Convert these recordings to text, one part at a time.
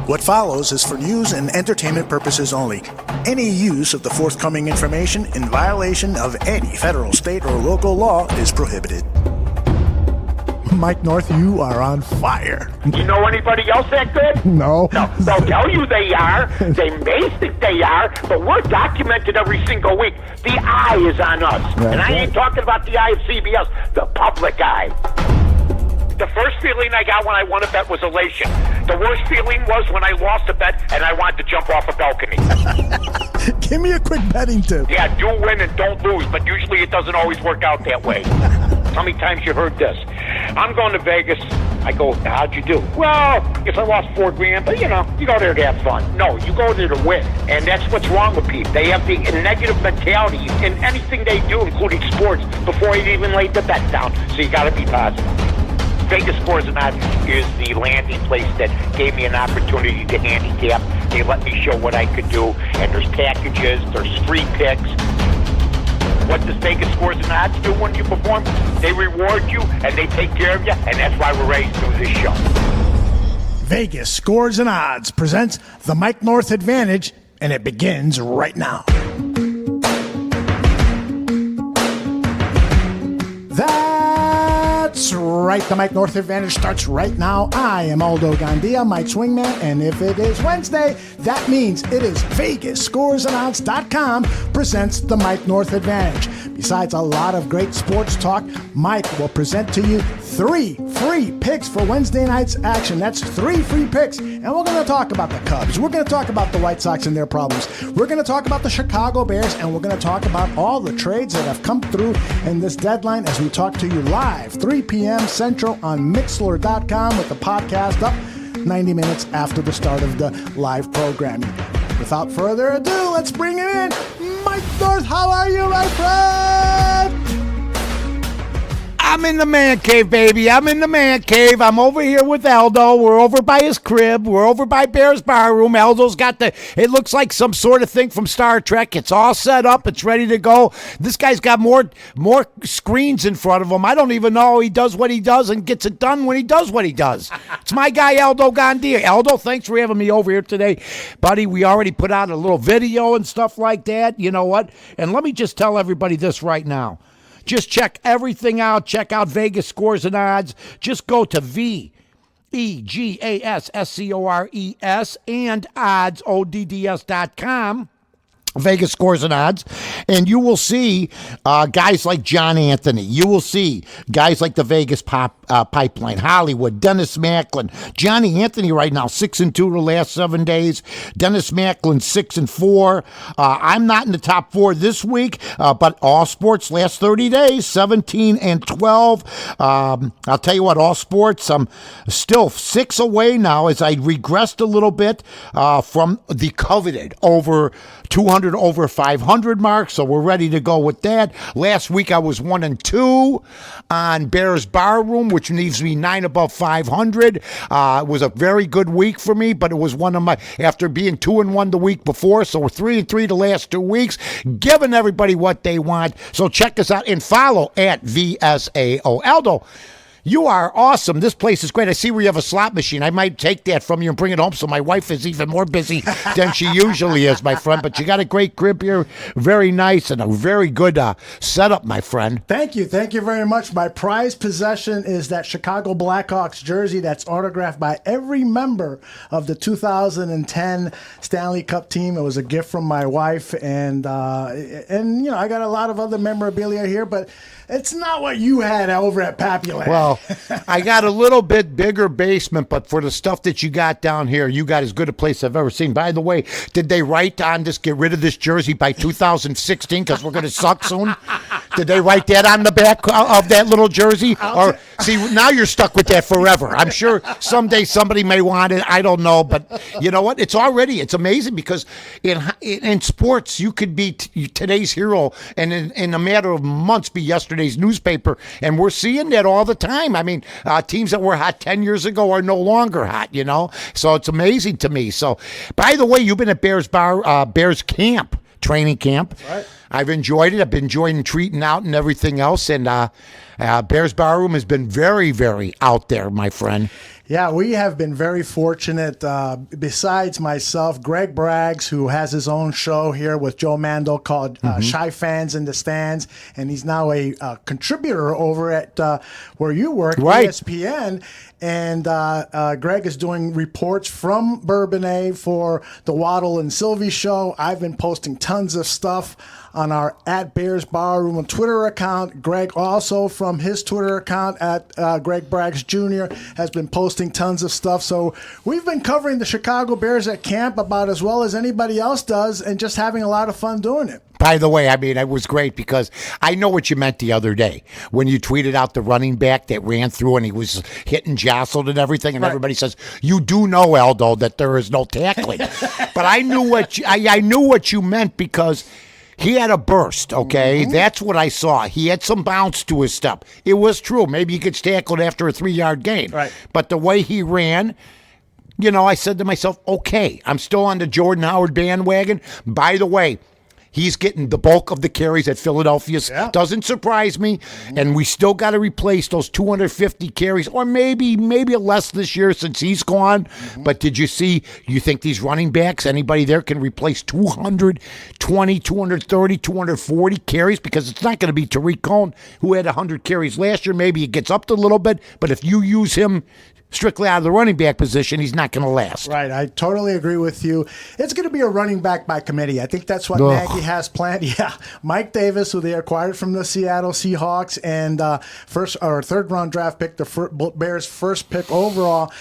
What follows is for news and entertainment purposes only. Any use of the forthcoming information in violation of any federal, state, or local law is prohibited. Mike North, you are on fire. You know anybody else that good? No. No, they'll tell you they are. They may think they are, but we're documented every single week. The eye is on us. That's and I ain't talking about the eye of CBS, the public eye. The first feeling I got when I won a bet was elation. The worst feeling was when I lost a bet and I wanted to jump off a balcony. Give me a quick betting tip. Yeah, do win and don't lose, but usually it doesn't always work out that way. How many times you heard this? I'm going to Vegas. I go, how'd you do? Well, guess I lost $4,000, but you know, you go there to have fun. No, you go there to win. And that's what's wrong with people. They have the negative mentality in anything they do, including sports, before they even lay the bet down. So you got to be positive. Vegas Scores and Odds is the landing place that gave me an opportunity to handicap. They let me show what I could do, and there's packages, there's free picks. What does Vegas Scores and Odds do when you perform? They reward you, and they take care of you, and that's why we're ready to do this show. Vegas Scores and Odds presents the Mike North Advantage, and it begins right now. That's right. The Mike North Advantage starts right now. I am Aldo Gandia, Mike Swingman, and if it is Wednesday, that means it is VegasScoresandOdds.com presents the Mike North Advantage. Besides a lot of great sports talk, Mike will present to you 3 free picks for Wednesday night's action. That's 3 free picks, and we're going to talk about the Cubs. We're going to talk about the White Sox and their problems. We're going to talk about the Chicago Bears, and we're going to talk about all the trades that have come through in this deadline as we talk to you live, 3 p.m. Central on Mixlr.com with the podcast up 90 minutes after the start of the live programming. Without further ado, let's bring him in. Mike North, how are you, my friend? I'm in the man cave, baby. I'm in the man cave. I'm over here with Aldo. We're over by his crib. We're over by Bears Bar Room. Aldo's got it looks like some sort of thing from Star Trek. It's all set up. It's ready to go. This guy's got more screens in front of him. I don't even know he does what he does and gets it done when he does what he does. It's my guy, Aldo Gandia. Aldo, thanks for having me over here today. Buddy, we already put out a little video and stuff like that. You know what? And let me just tell everybody this right now. Just check everything out. Check out Vegas Scores and Odds. Just go to VEGASSCORES and odds, odds.com. Vegas Scores and Odds, and you will see guys like John Anthony. You will see guys like the Vegas Pipeline, Hollywood, Dennis Macklin. Johnny Anthony right now 6-2 the last 7 days. Dennis Macklin 6-4. I'm not in the top 4 this week, but all sports last 30 days 17-12. I'll tell you what, all sports. I'm still 6 away now as I regressed a little bit from the coveted over 200 over 500 mark, so we're ready to go with that. Last week I was 1-2 on Bears Bar Room, which leaves me 9 above 500. It was a very good week for me, but it was one of my, after being 2-1 the week before, so we're 3-3 the last 2 weeks, giving everybody what they want. So check us out and follow at VSAO. Aldo, you are awesome. This place is great. I see where you have a slot machine. I might take that from you and bring it home so my wife is even more busy than she usually is, my friend. But you got a great crib here. Very nice and a very good setup, my friend. Thank you. Thank you very much. My prized possession is that Chicago Blackhawks jersey that's autographed by every member of the 2010 Stanley Cup team. It was a gift from my wife. And you know, I got a lot of other memorabilia here, but it's not what you had over at Papuland. Well, I got a little bit bigger basement, but for the stuff that you got down here, you got as good a place I've ever seen. By the way, did they write on this, get rid of this jersey by 2016 because we're going to suck soon? Did they write that on the back of that little jersey? Or see, now you're stuck with that forever. I'm sure someday somebody may want it. I don't know, but you know what? It's amazing because in sports, you could be today's hero and in a matter of months be yesterday's newspaper, and we're seeing that all the time. I mean, teams that were hot 10 years ago are no longer hot, you know? So it's amazing to me. So, by the way, you've been at Bears camp, training camp. Right. I've enjoyed it. I've been enjoying treating out and everything else. And Bears Barroom has been very, very out there, my friend. Yeah, we have been very fortunate. Besides myself, Greg Braggs, who has his own show here with Joe Mando called Shy Fans in the Stands, and he's now a contributor over at where you work, right. ESPN. And Greg is doing reports from Bourbonnais for the Waddle and Sylvie show. I've been posting tons of stuff on our at Bears Barroom Twitter account. Greg also from his Twitter account at Greg Braggs Jr. has been posting tons of stuff. So we've been covering the Chicago Bears at camp about as well as anybody else does and just having a lot of fun doing it. By the way, I mean, it was great because I know what you meant the other day when you tweeted out the running back that ran through and he was hit and jostled and everything, and right. Everybody says, you do know, Aldo, that there is no tackling. But I knew I knew what you meant because he had a burst, okay? Mm-hmm. That's what I saw. He had some bounce to his step. It was true. Maybe he gets tackled after a 3-yard gain. Right. But the way he ran, you know, I said to myself, okay, I'm still on the Jordan Howard bandwagon. By the way, he's getting the bulk of the carries at Philadelphia's. Yeah. Doesn't surprise me. Mm-hmm. And we still got to replace those 250 carries, or maybe less this year since he's gone. Mm-hmm. But did you think these running backs, anybody there can replace 220, 230, 240 carries? Because it's not going to be Tariq Cohen, who had 100 carries last year. Maybe it gets up to a little bit. But if you use him strictly out of the running back position, he's not going to last. Right. I totally agree with you. It's going to be a running back by committee. I think that's what Nagy has planned. Yeah. Mike Davis, who they acquired from the Seattle Seahawks, and third round draft pick, the Bears' first pick overall,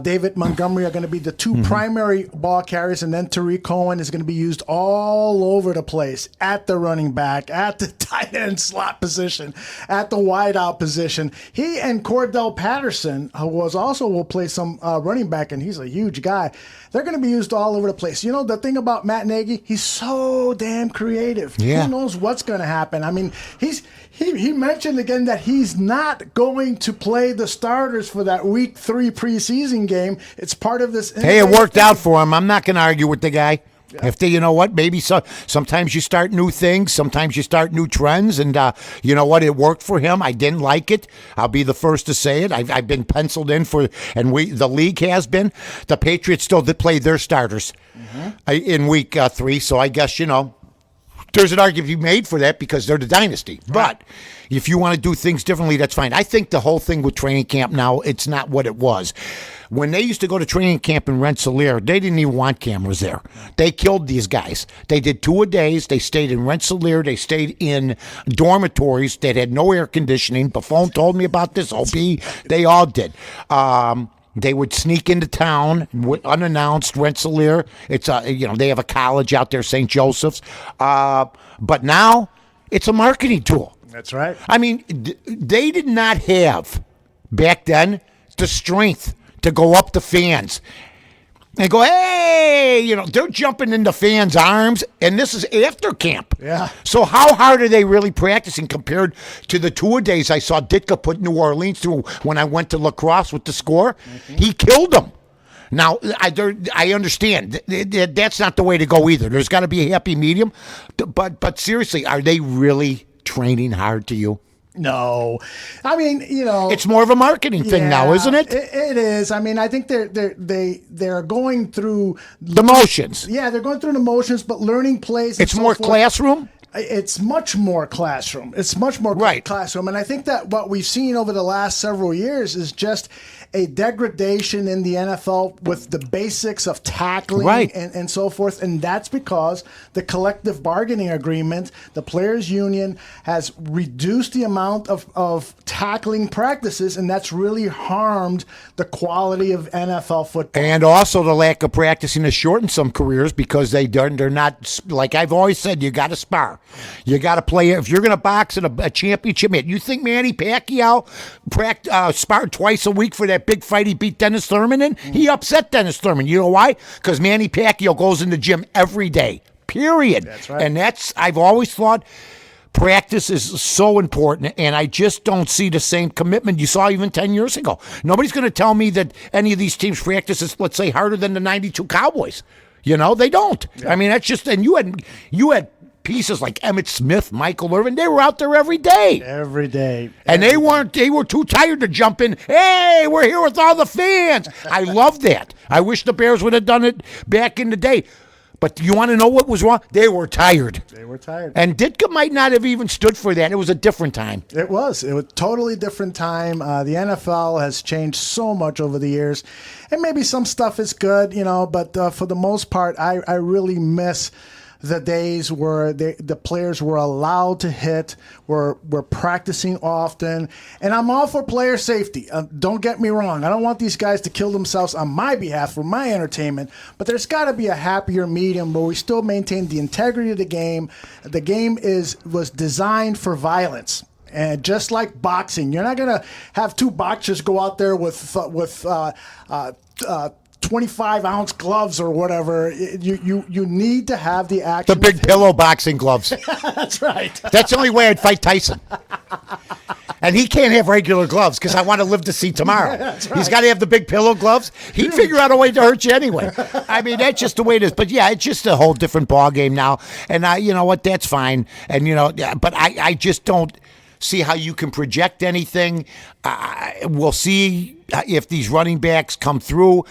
David Montgomery are going to be the two primary ball carriers, and then Tariq Cohen is going to be used all over the place at the running back, at the tight end slot position, at the wideout position. He and Cordell Patterson, who will play some running back, and he's a huge guy. They're going to be used all over the place. You know, the thing about Matt Nagy, he's so damn creative. Yeah. He knows what's going to happen. I mean, he mentioned again that he's not going to play the starters for that Week 3 preseason game. It's part of this. Hey, it worked out for him. I'm not going to argue with the guy. Yeah. If they, you know what, maybe sometimes you start new things, sometimes you start new trends, and you know what, it worked for him. I didn't like it. I'll be the first to say it. I've been penciled in for, and the league has been. The Patriots still did play their starters in Week 3, so I guess, you know, there's an argument to be made for that because they're the dynasty. Right. But if you want to do things differently, that's fine. I think the whole thing with training camp now, it's not what it was. When they used to go to training camp in Rensselaer, they didn't even want cameras there. They killed these guys. They did 2-a-days. They stayed in Rensselaer. They stayed in dormitories that had no air conditioning. Buffon told me about this. OP, they all did. They would sneak into town unannounced. Rensselaer, it's they have a college out there, St. Joseph's. But now it's a marketing tool. That's right. I mean, they did not have back then the strength to go up to fans and go, hey, you know, they're jumping into fans' arms, and this is after camp. Yeah. So how hard are they really practicing compared to the 2-a-days I saw Ditka put New Orleans through when I went to lacrosse with the score? Mm-hmm. He killed them. Now, I understand. That's not the way to go either. There's got to be a happy medium. But seriously, are they really training hard to you? No, I mean, you know, it's more of a marketing thing now, isn't it? It is. I mean, I think they're going through the motions. Yeah, they're going through the motions, but learning plays. It's more classroom. It's much more classroom. It's much more classroom, and I think that what we've seen over the last several years is just a degradation in the NFL with the basics of tackling and so forth. And that's because the collective bargaining agreement, the players' union, has reduced the amount of tackling practices, and that's really harmed the quality of NFL football. And also the lack of practicing has shortened some careers because they're not, like I've always said, you got to spar. You got to play. If you're going to box at a championship match, you think Manny Pacquiao sparred twice a week for that big fight he beat Dennis Thurman in? He upset Dennis Thurman. You know why? Because Manny Pacquiao goes in the gym every day, period. That's right. And I've always thought practice is so important, and I just don't see the same commitment you saw even 10 years ago. Nobody's going to tell me that any of these teams practice is, let's say, harder than the 92 Cowboys. You know, they don't. Yeah. I mean, that's just, and you had pieces like Emmitt Smith, Michael Irvin, they were out there every day. Every day. And they were too tired to jump in. Hey, we're here with all the fans. I love that. I wish the Bears would have done it back in the day. But you want to know what was wrong? They were tired. They were tired. And Ditka might not have even stood for that. It was a different time. It was a totally different time. The NFL has changed so much over the years. And maybe some stuff is good, but for the most part, I really miss the days where the players were allowed to hit, were practicing often. And I'm all for player safety. Don't get me wrong. I don't want these guys to kill themselves on my behalf for my entertainment. But there's got to be a happier medium where we still maintain the integrity of the game. The game was designed for violence. And just like boxing, you're not going to have two boxers go out there with 25-ounce gloves or whatever. You need to have the action. The big pillow boxing gloves. That's right. That's the only way I'd fight Tyson. And he can't have regular gloves because I want to live to see tomorrow. That's right. He's got to have the big pillow gloves. He'd figure out a way to hurt you anyway. I mean, that's just the way it is. But yeah, it's just a whole different ball game now. And you know what? That's fine. And but I just don't see how you can project anything. We'll see if these running backs come through.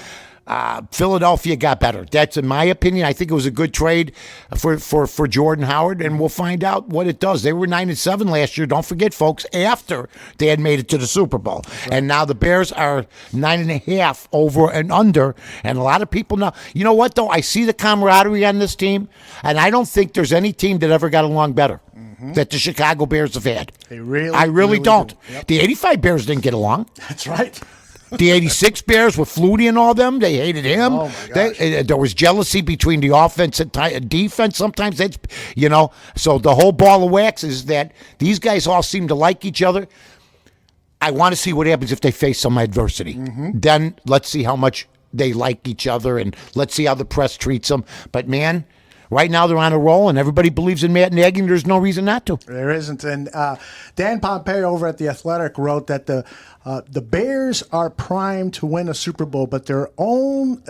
Philadelphia got better. That's in my opinion. I think it was a good trade for Jordan Howard, and we'll find out what it does. They were 9-7 last year. Don't forget, folks, after they had made it to the Super Bowl. Right. And now the Bears are 9.5 over and under. And a lot of people now, you know what though? I see the camaraderie on this team, and I don't think there's any team that ever got along better that the Chicago Bears have had. I really don't. Do. Yep. The 85 Bears didn't get along. That's right. The 86 Bears with Flutie and all them, they hated him. Oh, my gosh. There was jealousy between the offense and defense. Sometimes that's, so the whole ball of wax is that these guys all seem to like each other. I want to see what happens if they face some adversity. Then let's see how much they like each other, and let's see how the press treats them. But, man, right now they're on a roll, and everybody believes in Matt Nagy, and there's no reason not to. There isn't. And Dan Pompeo over at The Athletic wrote that the Bears are primed to win a Super Bowl, but their own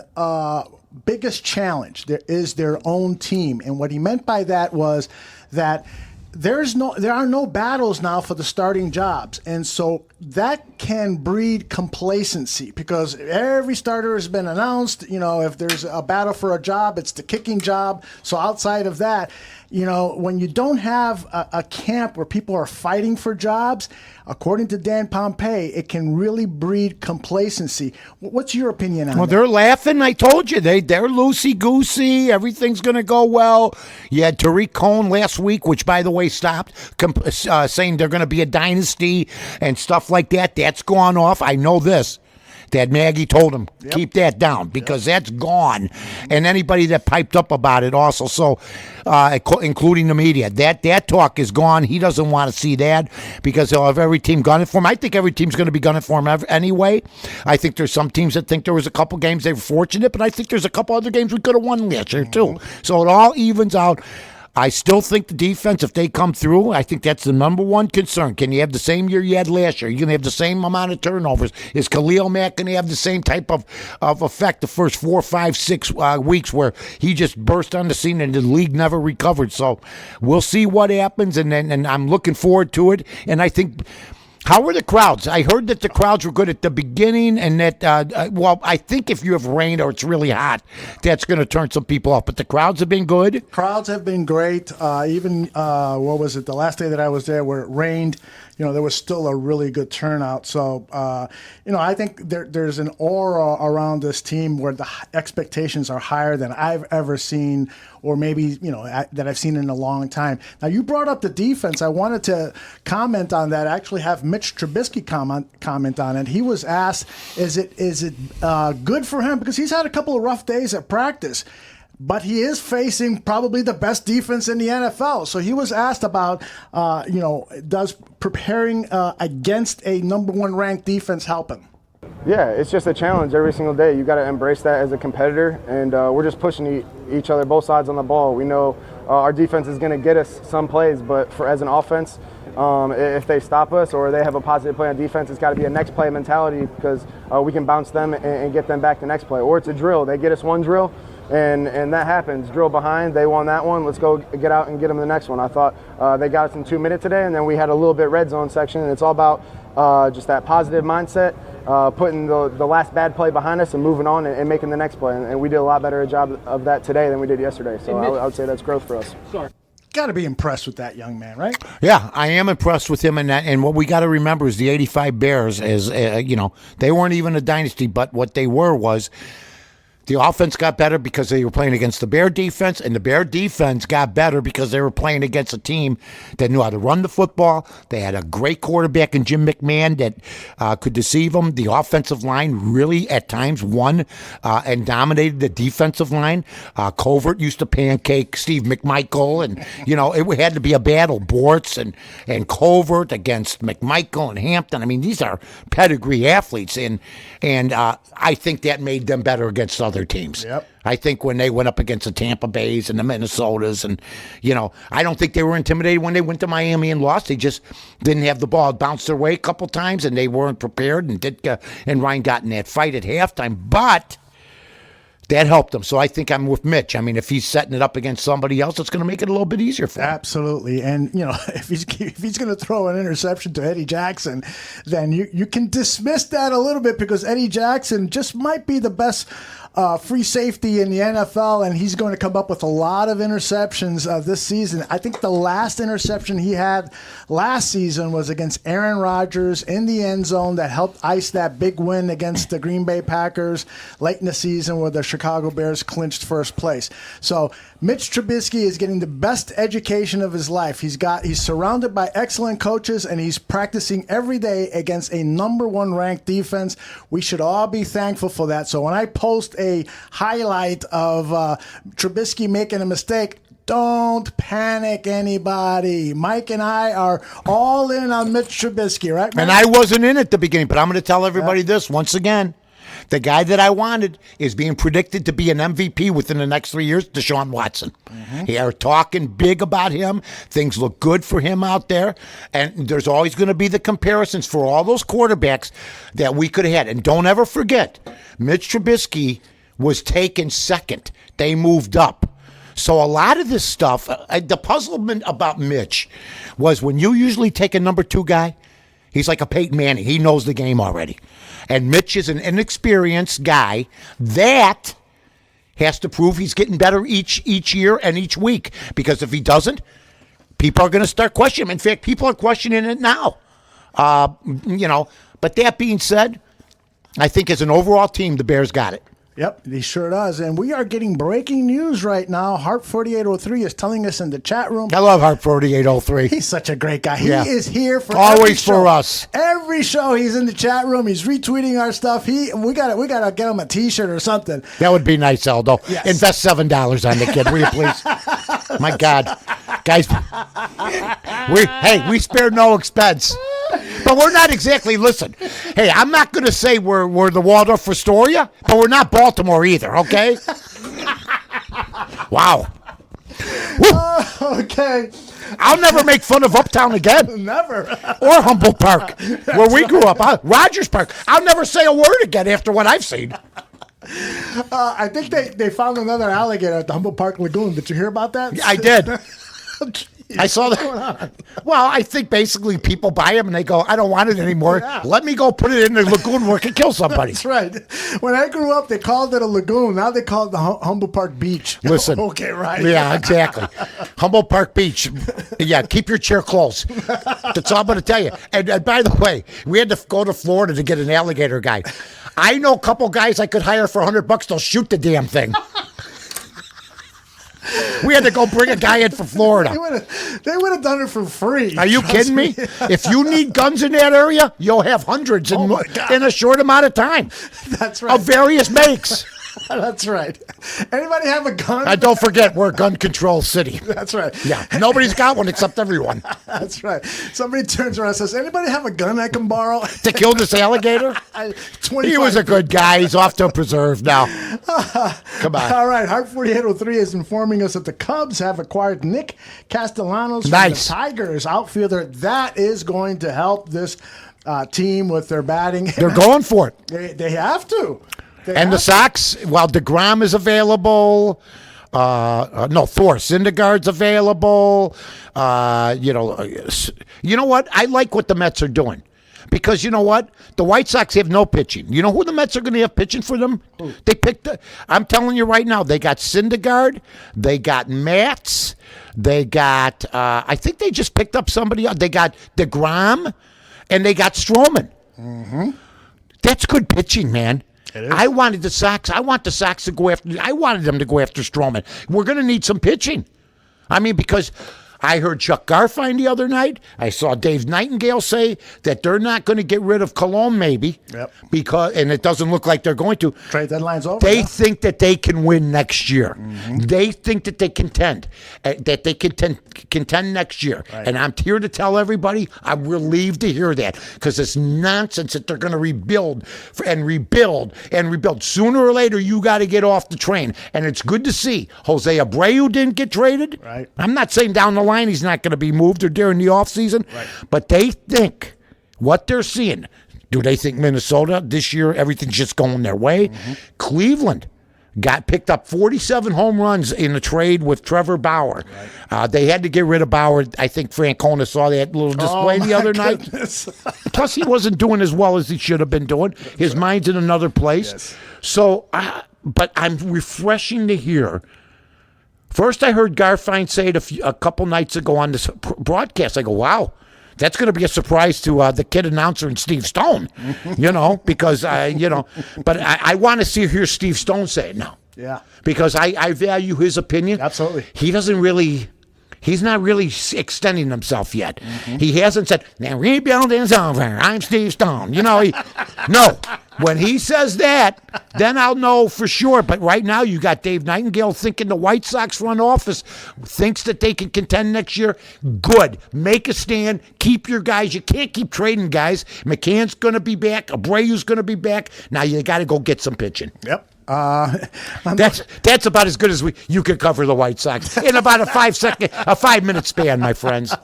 biggest challenge is their own team. And what he meant by that was that there are no battles now for the starting jobs. And so that can breed complacency because every starter has been announced. If there's a battle for a job, it's the kicking job. So outside of that, when you don't have a camp where people are fighting for jobs, according to Dan Pompei, it can really breed complacency. What's your opinion on that? Well, they're laughing. I told you. They're loosey-goosey. Everything's going to go well. You had Tariq Cohen last week, which, by the way, stopped, saying they're going to be a dynasty and stuff like that. That's gone off. I know this. That Nagy told him, keep that down because that's gone. And anybody that piped up about it also, so including the media, that talk is gone. He doesn't want to see that because he'll have every team gunning for him. I think every team's going to be gunning for him anyway. I think there's some teams that think there was a couple games they were fortunate, but I think there's a couple other games we could have won last year too. So it all evens out. I still think the defense, if they come through, I think that's the number one concern. Can you have the same year you had last year? You're going to have the same amount of turnovers. Is Khalil Mack going to have the same type of effect the first 4, 5, 6 weeks where he just burst on the scene and the league never recovered? So we'll see what happens, and I'm looking forward to it. And I think... How were the crowds? I heard that the crowds were good at the beginning, and that, I think if you have rain or it's really hot, that's going to turn some people off. But the crowds have been good? Crowds have been great. Even, the last day that I was there where it rained, there was still a really good turnout. So, I think there's an aura around this team where the expectations are higher than I've ever seen, or maybe, that I've seen in a long time. Now, you brought up the defense. I wanted to comment on that. I actually have Mitch Trubisky comment on it. He was asked, is it good for him? Because he's had a couple of rough days at practice. But he is facing probably the best defense in the NFL. So he was asked about, does preparing against a number one ranked defense help him? Yeah, it's just a challenge every single day. You got to embrace that as a competitor, and we're just pushing each other, both sides on the ball. We know our defense is going to get us some plays, but as an offense, If they stop us or they have a positive play on defense, it's got to be a next play mentality because we can bounce them and get them back the next play. Or it's a drill. They get us one drill, and that happens. Drill behind, they won that one. Let's go get out and get them the next one. I thought they got us in 2 minutes today, and then we had a little bit red zone section, and it's all about just that positive mindset, putting the last bad play behind us and moving on and making the next play. And we did a lot better job of that today than we did yesterday. So I would say that's growth for us. Got to be impressed with that young man, right? Yeah, I am impressed with him, and what we got to remember is the '85 Bears, is they weren't even a dynasty, but what they were was the offense got better because they were playing against the Bear defense, and the Bear defense got better because they were playing against a team that knew how to run the football. They had a great quarterback in Jim McMahon that could deceive them. The offensive line really, at times, won and dominated the defensive line. Covert used to pancake Steve McMichael, and, it had to be a battle. Bortz and Covert against McMichael and Hampton. I mean, these are pedigree athletes, and I think that made them better against other teams. Yep. I think when they went up against the Tampa Bays and the Minnesotas, and I don't think they were intimidated when they went to Miami and lost. They just didn't have the ball. It bounced their way a couple times, and they weren't prepared. And Ryan got in that fight at halftime, but that helped them. So I think I'm with Mitch. I mean, if he's setting it up against somebody else, it's going to make it a little bit easier for him. Absolutely. And, if he's going to throw an interception to Eddie Jackson, then you can dismiss that a little bit because Eddie Jackson just might be the best free safety in the NFL, and he's going to come up with a lot of interceptions this season. I think the last interception he had last season was against Aaron Rodgers in the end zone that helped ice that big win against the Green Bay Packers late in the season where the Chicago Bears clinched first place. So Mitch Trubisky is getting the best education of his life. He's surrounded by excellent coaches, and he's practicing every day against a number one ranked defense. We should all be thankful for that. So when I post a highlight of Trubisky making a mistake, don't panic, anybody. Mike and I are all in on Mitch Trubisky, right, Mike? And I wasn't in at the beginning, but I'm going to tell everybody this once again. The guy that I wanted is being predicted to be an MVP within the next 3 years, Deshaun Watson. They are talking big about him. Things look good for him out there. And there's always going to be the comparisons for all those quarterbacks that we could have had. And don't ever forget, Mitch Trubisky was taken second. They moved up. So a lot of this stuff, the puzzlement about Mitch was when you usually take a number two guy, he's like a Peyton Manning. He knows the game already. And Mitch is an inexperienced guy that has to prove he's getting better each year and each week. Because if he doesn't, people are going to start questioning him. In fact, people are questioning it now. But that being said, I think as an overall team, the Bears got it. Yep, he sure does. And we are getting breaking news right now. Heart 4803 is telling us in the chat room. I love Heart 4803. He's such a great guy. Yeah. He is here for always every show. for us. Every show he's in the chat room. He's retweeting our stuff. We gotta get him a T-shirt or something. That would be nice, Aldo. Yes. Invest $7 on the kid, will you please? My God, guys, we spare no expense. But we're not exactly, listen, hey, I'm not going to say we're the Waldorf Astoria, but we're not Baltimore either, okay? Wow. Okay. I'll never make fun of Uptown again. Never. Or Humboldt Park, where we grew up. Rogers Park. I'll never say a word again after what I've seen. I think they found another alligator at the Humboldt Park Lagoon. Did you hear about that? I did. I saw that. Well, I think basically people buy them and they go, I don't want it anymore. Yeah. Let me go put it in the lagoon where it can kill somebody. That's right. When I grew up, they called it a lagoon. Now they call it the Humboldt Park Beach. Listen. Okay, right. Yeah, exactly. Humboldt Park Beach. Yeah, keep your chair close. That's all I'm going to tell you. And by the way, we had to go to Florida to get an alligator guy. I know a couple guys I could hire for $100. They'll shoot the damn thing. We had to go bring a guy in from Florida. They would have done it for free. Are you kidding me? If you need guns in that area, you'll have hundreds in a short amount of time. That's right. Of various makes. That's right. Anybody have a gun? And don't forget, we're gun control city. That's right. Yeah, nobody's got one except everyone. That's right. Somebody turns around and says, anybody have a gun I can borrow? To kill this alligator? 25 He was a good guy. He's off to a preserve now. Come on. All right. Heart 4803 is informing us that the Cubs have acquired Nick Castellanos from Nice. the Tigers outfielder. That is going to help this team with their batting. They're going for it. They have to. And the Sox, while DeGrom is available, Thor Syndergaard's available. You know what? I like what the Mets are doing. Because you know what? The White Sox have no pitching. You know who the Mets are going to have pitching for them? Who? They picked. I'm telling you right now, they got Syndergaard, they got Matz, they got. I think they just picked up somebody else. They got DeGrom, and they got Stroman. Mm-hmm. That's good pitching, man. I want the Sox to go after. I wanted them to go after Stroman. We're going to need some pitching. I mean, because I heard Chuck Garfien the other night. I saw Dave Nightingale say that they're not going to get rid of Colon, maybe. Yep. And it doesn't look like they're going to. Trade deadline's over. They think that they can win next year. Mm-hmm. They think that they contend, contend next year. Right. And I'm here to tell everybody, I'm relieved to hear that, because it's nonsense that they're going to rebuild and rebuild and rebuild. Sooner or later, you got to get off the train. And it's good to see Jose Abreu didn't get traded. Right. I'm not saying down the line he's not going to be moved or during the offseason, right. But they think what they're seeing. Do they think Minnesota this year, everything's just going their way? Mm-hmm. Cleveland picked up 47 home runs in a trade with Trevor Bauer. Right. They had to get rid of Bauer. I think Francona saw that little display the other night. Plus, he wasn't doing as well as he should have been doing. His mind's in another place. Yes. So, but I'm refreshing to hear. First, I heard Garfien say it a couple nights ago on this broadcast. I go, wow, that's going to be a surprise to the kid announcer and Steve Stone, because, but I want to hear Steve Stone say it now. Yeah. Because I value his opinion. Absolutely. He's not really extending himself yet. Mm-hmm. He hasn't said, now rebuilding's over. I'm Steve Stone. No. When he says that, then I'll know for sure. But right now, you got Dave Nightingale thinking the White Sox front office thinks that they can contend next year. Good. Make a stand. Keep your guys. You can't keep trading guys. McCann's going to be back. Abreu's going to be back. Now you got to go get some pitching. Yep. That's about as good as you could cover the White Sox in about a 5-minute span, my friends.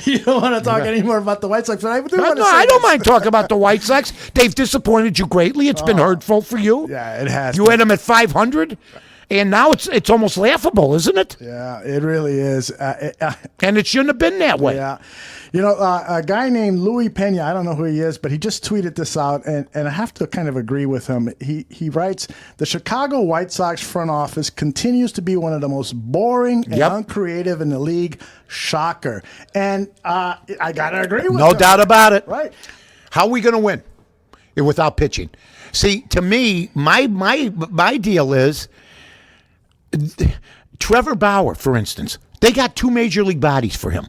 You don't want to talk anymore about the White Sox, but I don't mind talking about the White Sox. They've disappointed you greatly. It's been hurtful for you. Yeah, it has. You had them at 500. And now it's almost laughable, isn't it? Yeah, it really is. And it shouldn't have been that way. Yeah. A guy named Louis Pena, I don't know who he is, but he just tweeted this out, and I have to kind of agree with him. He writes, the Chicago White Sox front office continues to be one of the most boring and uncreative in the league. Shocker. And I got to agree with him. No doubt about it. Right. How are we going to win without pitching? See, to me, my deal is Trevor Bauer, for instance. They got 2 major league bodies for him,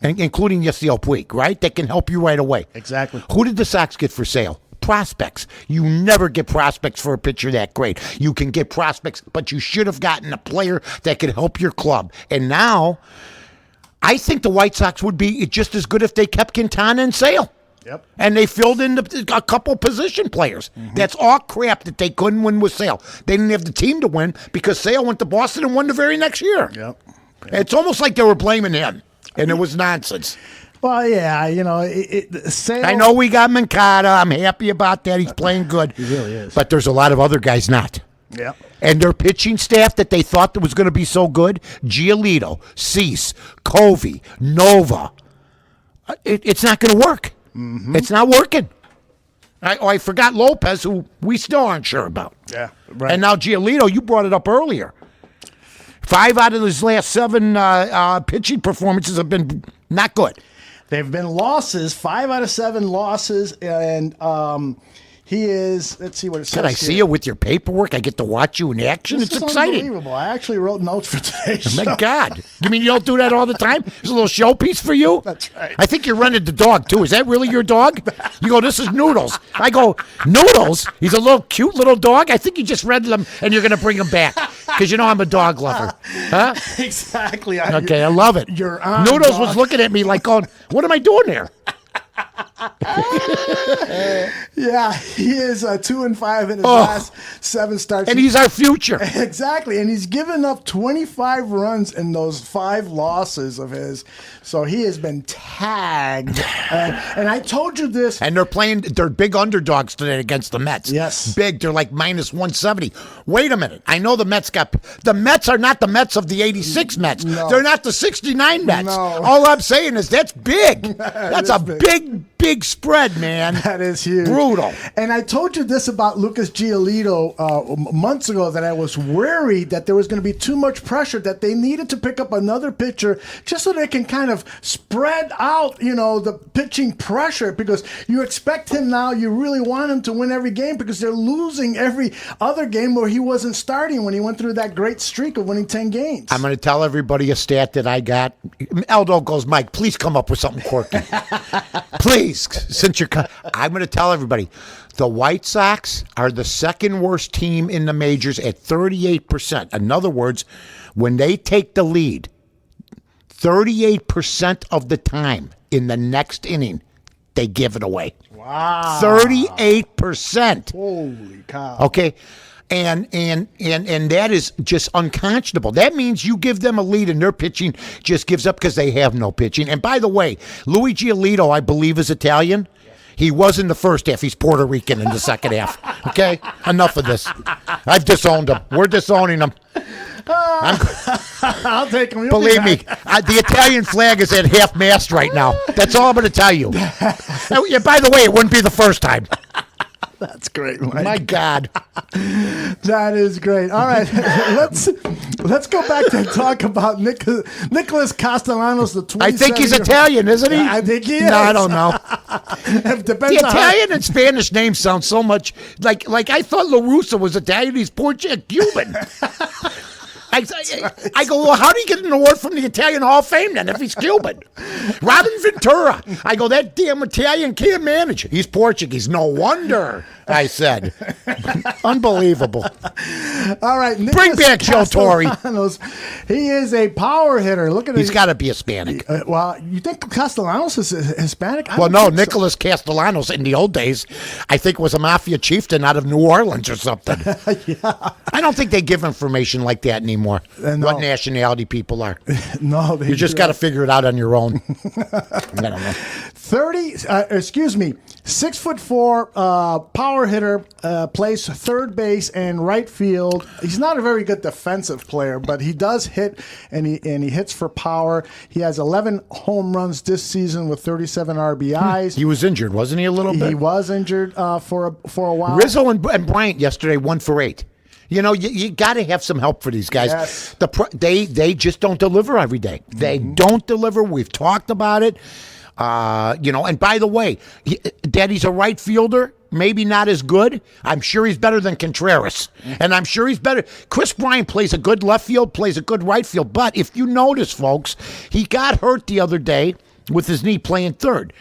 including Yasiel Puig, right? That can help you right away. Exactly. Who did the Sox get for sale? Prospects. You never get prospects for a pitcher that great. You can get prospects, but you should have gotten a player that could help your club. And now, I think the White Sox would be just as good if they kept Quintana and Sale. Yep. And they filled in a couple position players. Mm-hmm. That's all crap that they couldn't win with Sale. They didn't have the team to win because Sale went to Boston and won the very next year. Yep. It's almost like they were blaming him, and it was nonsense. Well, yeah, Sale. I know we got Mancada. I'm happy about that. He's playing good. He really is. But there's a lot of other guys not. Yeah. And their pitching staff that they thought that was going to be so good, Giolito, Cease, Covey, Nova, it's not going to work. Mm-hmm. It's not working. I forgot Lopez, who we still aren't sure about. Yeah, right. And now Giolito, you brought it up earlier. 5 out of his last 7 pitching performances have been not good. They've been losses, 5 out of 7 losses, and He is. Let's see what it says. Can I see you with your paperwork? I get to watch you in action. This It's is exciting. unbelievable. I actually wrote notes for today's Oh show. my God. You mean you don't do that all the time? It's a little showpiece for you? That's right. I think you rented the dog, too. Is that really your dog? You go, this is Noodles. I go, Noodles? He's a little cute little dog? I think you just rented him and you're going to bring him back because you know I'm a dog lover. Huh? Exactly. Okay, I love it. You're on, Noodles dog. was looking at me like going, what am I doing here? Yeah, he is 2-5 in his last 7 starts. And he's our future. Exactly, and he's given up 25 runs in those 5 losses of his. So he has been tagged. And I told you this. And they're big underdogs today against the Mets. Yes. Big. They're like minus 170. Wait a minute. I know the Mets are not the Mets of the 86 Mets. No. They're not the 69 Mets. No. All I'm saying is that's big. That's a big. big spread, man. That is huge. Brutal. And I told you this about Lucas Giolito months ago, that I was worried that there was going to be too much pressure, that they needed to pick up another pitcher just so they can kind of spread out, the pitching pressure, because you expect him now, you really want him to win every game because they're losing every other game where he wasn't starting when he went through that great streak of winning 10 games. I'm going to tell everybody a stat that I got. Eldo goes, Mike, please come up with something quirky. Please, since I'm going to tell everybody, the White Sox are the second worst team in the majors at 38%. In other words, when they take the lead, 38% of the time in the next inning, they give it away. Wow. 38%. Holy cow. Okay. And that is just unconscionable. That means you give them a lead and their pitching just gives up because they have no pitching. And by the way, Louis Giolito, I believe, is Italian. He was in the first half. He's Puerto Rican in the second half. Okay? Enough of this. I've disowned him. We're disowning him. I'll take him. Believe me, the Italian flag is at half-mast right now. That's all I'm going to tell you. Yeah, by the way, it wouldn't be the first time. That's great, Mike. My God. That is great. All right, let's go back to talk about Nicholas Castellanos, the 27-year-old. I think he's Italian, isn't he? I think he is. No, I don't know. It depends The on Italian and Spanish names sound so much like I thought La Russa was Italian. He's Portuguese, Cuban. I go, well, how do you get an award from the Italian Hall of Fame then if he's Cuban? Robin Ventura. I go, that damn Italian can't manage. He's Portuguese. No wonder, I said. Unbelievable. All right, Bring back Joe Torre. He is a power hitter. Look at He's got to be Hispanic. Well, you think Castellanos is Hispanic? Well, no, Nicholas Castellanos in the old days, I think was a mafia chieftain out of New Orleans or something. Yeah. I don't think they give information like that anymore. No. What nationality people are. No, You just got to figure it out on your own. I don't know. 6'4" power hitter, plays third base and right field. He's not a very good defensive player, but he does hit, and he hits for power. He has 11 home runs this season with 37 RBIs. He was injured, wasn't he, a little bit? He was injured for a while. Rizzo and Bryant yesterday 1 for 8. You know, you got to have some help for these guys. Yes. They just don't deliver every day. They don't deliver. We've talked about it. And by the way, Daddy's a right fielder, maybe not as good. I'm sure he's better than Contreras. And I'm sure he's better. Chris Bryant plays a good left field, plays a good right field. But if you notice, folks, he got hurt the other day with his knee playing third.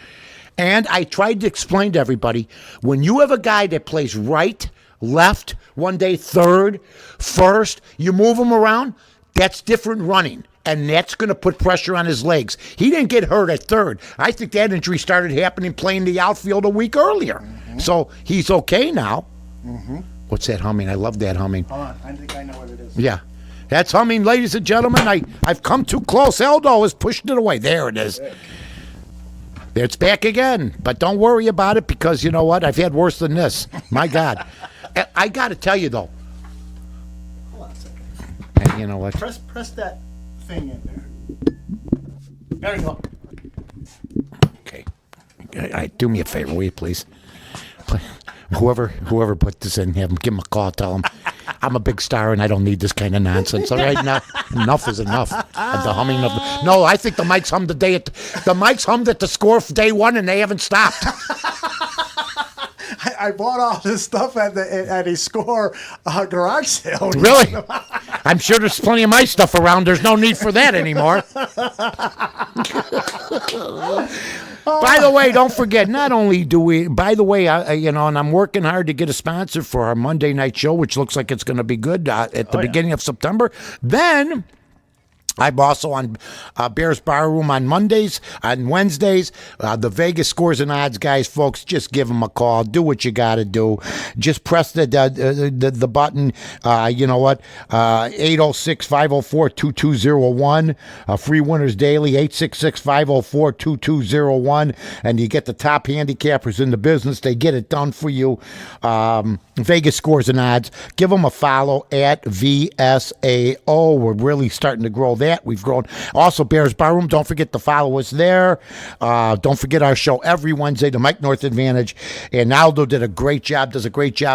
And I tried to explain to everybody, when you have a guy that plays right, left, one day third, first, you move him around, that's different running. And that's going to put pressure on his legs. He didn't get hurt at third. I think that injury started happening playing the outfield a week earlier. Mm-hmm. So he's okay now. Mm-hmm. What's that humming? I love that humming. Hold on, I think I know what it is. Yeah. That's humming, ladies and gentlemen. I've come too close. Eldo has pushed it away. There it is. It's back again. But don't worry about it because you know what? I've had worse than this. My God. I got to tell you, though. Hold on a second. And you know what? Press that thing in there. There you go. Okay. Do me a favor, will you, please? Whoever put this in, give him a call. Tell him I'm a big star and I don't need this kind of nonsense. All right, now enough is enough. The humming of no, I think the mics hummed the mics hummed at the score for day one and they haven't stopped. I bought all this stuff at a Score garage sale. Really? I'm sure there's plenty of my stuff around. There's no need for that anymore. By the way, don't forget, not only do we, by the way, and I'm working hard to get a sponsor for our Monday night show, which looks like it's going to be good at the beginning of September. Then I'm also on Bears Barroom on Mondays, on Wednesdays. The Vegas Scores and Odds guys, folks, just give them a call. Do what you got to do. Just press the button. You know what? 806-504-2201. Free winners daily, 866-504-2201. And you get the top handicappers in the business. They get it done for you. Vegas Scores and Odds. Give them a follow at VSAO. We're really starting to grow that. We've grown. Also, Bears Barroom, don't forget to follow us there. Don't forget our show every Wednesday, the Mike North Advantage. And Aldo does a great job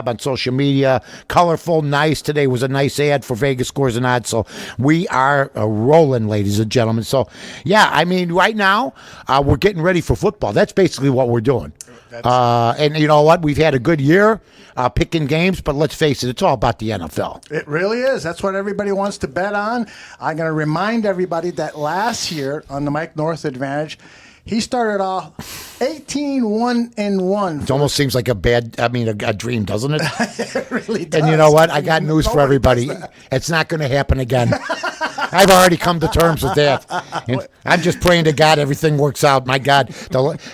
on social media. Colorful, nice. Today was a nice ad for Vegas Scores and Odds. So we are rolling, ladies and gentlemen. So, yeah, I mean, right now, we're getting ready for football. That's basically what we're doing. And you know what? We've had a good year picking games, but let's face it, it's all about the NFL. It really is. That's what everybody wants to bet on. I'm going to remind everybody that last year on the Mike North Advantage, he started off 18-1-1. It almost seems like a dream, doesn't it? It really does. And you know what? I got news for everybody. It's not going to happen again. I've already come to terms with that. And I'm just praying to God everything works out. My God.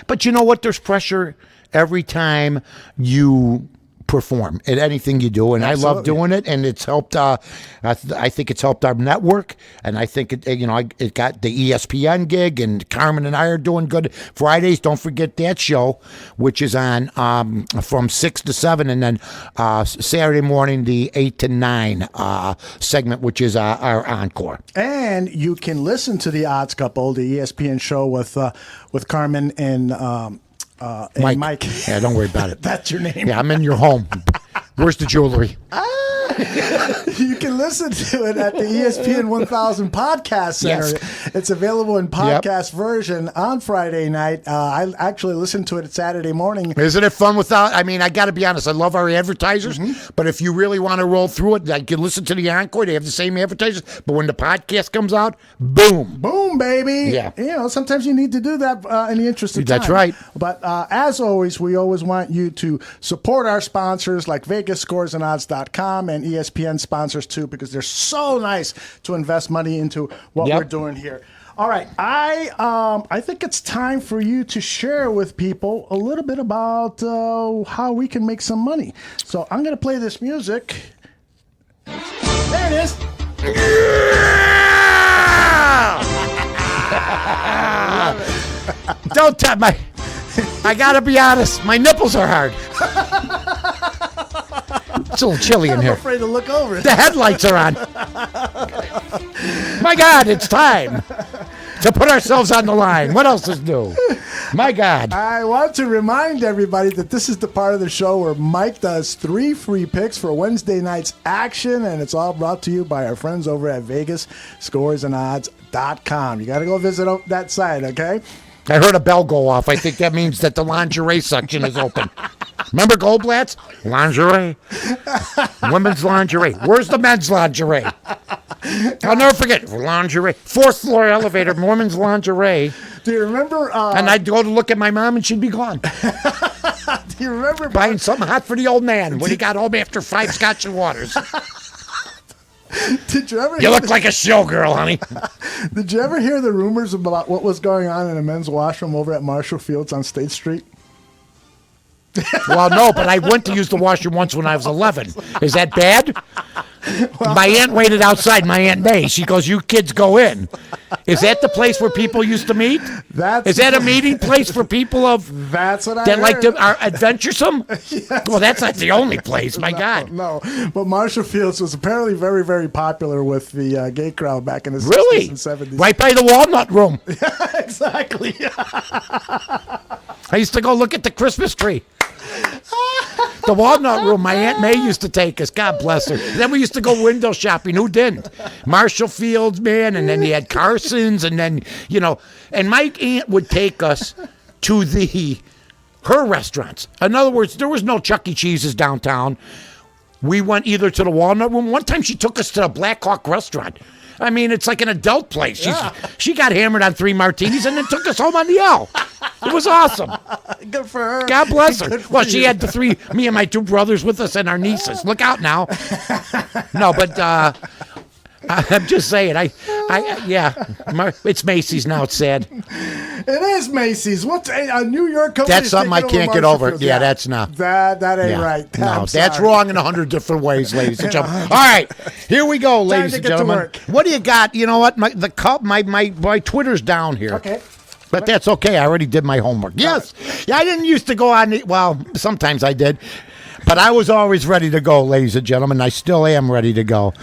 But you know what? There's pressure every time you perform at anything you do, and Absolutely. I love doing it, and it's helped. I think it's helped our network, and I think it got the ESPN gig, and Carmen and I are doing good. Fridays, don't forget that show, which is on from 6 to 7, and then Saturday morning the 8 to 9 segment, which is our encore. And you can listen to the Odds Couple, the ESPN show with Carmen and Mike. Yeah, don't worry about it. That's your name. Yeah, I'm in your home. Where's the jewelry? You can listen to it at the ESPN 1000 Podcast Center. Yes. It's available in podcast version on Friday night. I actually listened to it Saturday morning. Isn't it fun without? I mean, I got to be honest. I love our advertisers, but if you really want to roll through it, you can listen to the encore. They have the same advertisers, but when the podcast comes out, boom. Boom, baby. Yeah. You know, sometimes you need to do that in the interest of time. That's right. But as always, we always want you to support our sponsors like VegasScoresandOdds.com and ESPN sponsors too, because they're so nice to invest money into what we're doing here. All right, I think it's time for you to share with people a little bit about how we can make some money. So I'm going to play this music. There it is. Don't tap my. I got to be honest. My nipples are hard. It's a little chilly in here. I'm afraid to look over it. The headlights are on. My God, it's time to put ourselves on the line. What else is new? My God. I want to remind everybody that this is the part of the show where Mike does 3 free picks for Wednesday night's action, and it's all brought to you by our friends over at VegasScoresandOdds.com. You got to go visit that site, okay? I heard a bell go off. I think that means that the lingerie section is open. Remember Goldblatt's? Lingerie. Women's lingerie. Where's the men's lingerie? I'll never forget. Lingerie. 4th floor elevator, women's lingerie. Do you remember? And I'd go to look at my mom and she'd be gone. Do you remember? Buying something hot for the old man when he got home after 5 scotch and waters. Did you ever? You look like a showgirl, honey. Did you ever hear the rumors about what was going on in a men's washroom over at Marshall Fields on State Street? Well, no, but I went to use the washroom once when I was 11. Is that bad? Well, my aunt waited outside, my Aunt May. She goes, you kids go in. Is that the place where people used to meet? Is that a meeting place for people That's what I that heard. are adventuresome? Yes. Well, that's not the only place, my God. No, but Marshall Fields was apparently very, very popular with the gay crowd back in the 60s and 70s. Right by the Walnut Room. Yeah, exactly. I used to go look at the Christmas tree. The Walnut Room, my Aunt May used to take us. God bless her. Then we used to go window shopping. Who didn't? Marshall Fields, man, and then you had Carson's, and then, and my aunt would take us to the her restaurants. In other words, there was no Chuck E. Cheese's downtown. We went either to the Walnut Room. One time she took us to a Black Hawk restaurant. I mean, it's like an adult place. She got hammered on 3 martinis and then took us home on the L. It was awesome. Good for her. God bless her. Well, she you. had me and my 2 brothers with us and our nieces. Look out now. No, but I'm just saying. It's Macy's now. It's sad. It is Macy's. What's a New York company? That's something I can't get over. Yeah, that's not. That ain't right. No, that's wrong in 100 different ways, ladies and gentlemen. All right, here we go, ladies and gentlemen. What do you got? You know what? My Twitter's down here. Okay. But that's okay. I already did my homework. Yes. Yeah, I didn't used to go on. Well, sometimes I did. But I was always ready to go, ladies and gentlemen. I still am ready to go.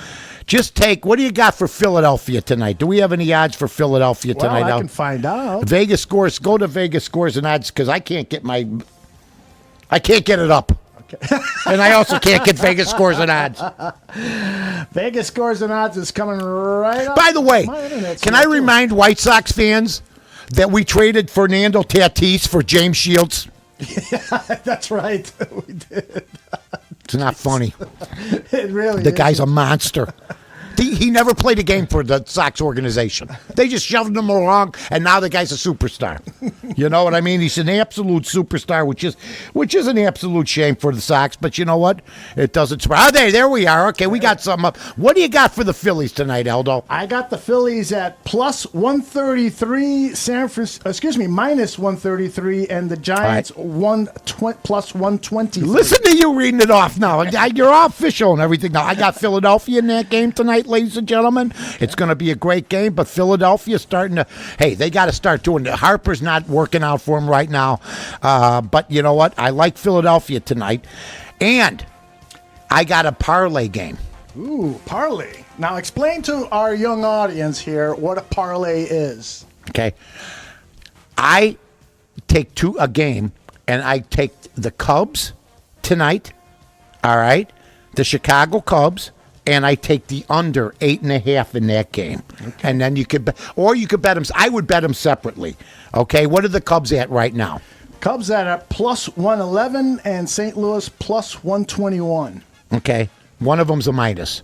Just what do you got for Philadelphia tonight? Do we have any odds for Philadelphia tonight? Well, I can find out. Vegas scores. Go to Vegas scores and odds because I can't get it up. Okay. And I also can't get Vegas scores and odds. Vegas scores and odds is coming right up. By the way, can I remind White Sox fans that we traded Fernando Tatis for James Shields? Yeah, that's right. We did. It's not funny. It really The is. guy's a monster. He never played a game for the Sox organization. They just shoved him along, and now the guy's a superstar. You know what I mean? He's an absolute superstar, which is an absolute shame for the Sox. But you know what? It doesn't surprise. There we are. Okay, we got something up. What do you got for the Phillies tonight, Aldo? I got the Phillies at plus 133, minus 133, and the Giants plus 120. Listen to you reading it off now. You're all official and everything now. I got Philadelphia in that game tonight, ladies and gentlemen. It's going to be a great game, but Philadelphia's starting to, they got to start doing it. Harper's not working out for them right now. But you know what? I like Philadelphia tonight. And I got a parlay game. Ooh, parlay. Now explain to our young audience here what a parlay is. Okay. I take a game, and I take the Cubs tonight, all right, the Chicago Cubs, and I take the under 8.5 in that game. Okay. And then you could bet them. I would bet them separately. Okay, what are the Cubs at right now? Cubs at a plus 111 and St. Louis plus 121. Okay, one of them's a minus.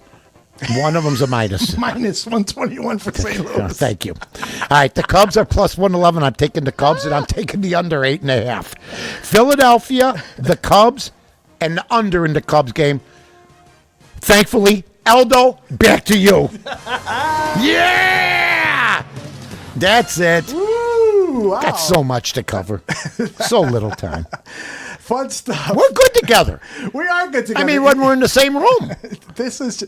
Minus 121 for St. Louis. Oh, thank you. All right, the Cubs are plus 111. I'm taking the Cubs, and I'm taking the under 8.5. Philadelphia, the Cubs, and the under in the Cubs game. Thankfully, Aldo, back to you. Yeah! That's it. Ooh, wow. Got so much to cover. So little time. Fun stuff. We're good together. We are good together. I mean, when we're in the same room. This is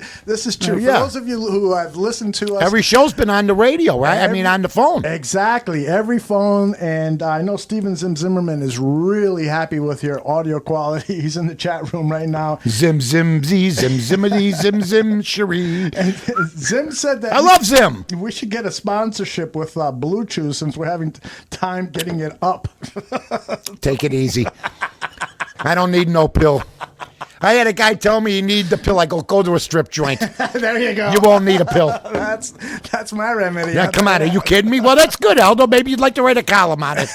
true. Yeah. For those of you who have listened to us. Every show's been on the radio, right? On the phone. Exactly. Every phone. And I know Steven Zimmerman is really happy with your audio quality. He's in the chat room right now. Zim, zim, zee, zim, zimmity, zim, zim, cherie. And Zim said that. I love Zim. We should get a sponsorship with Blue Chew since we're having time getting it up. Take it easy. I don't need no pill. I had a guy tell me you need the pill. I go to a strip joint. There you go. You won't need a pill. That's my remedy. Yeah, come on. Are you kidding me? Well, that's good, Aldo. Maybe you'd like to write a column on it.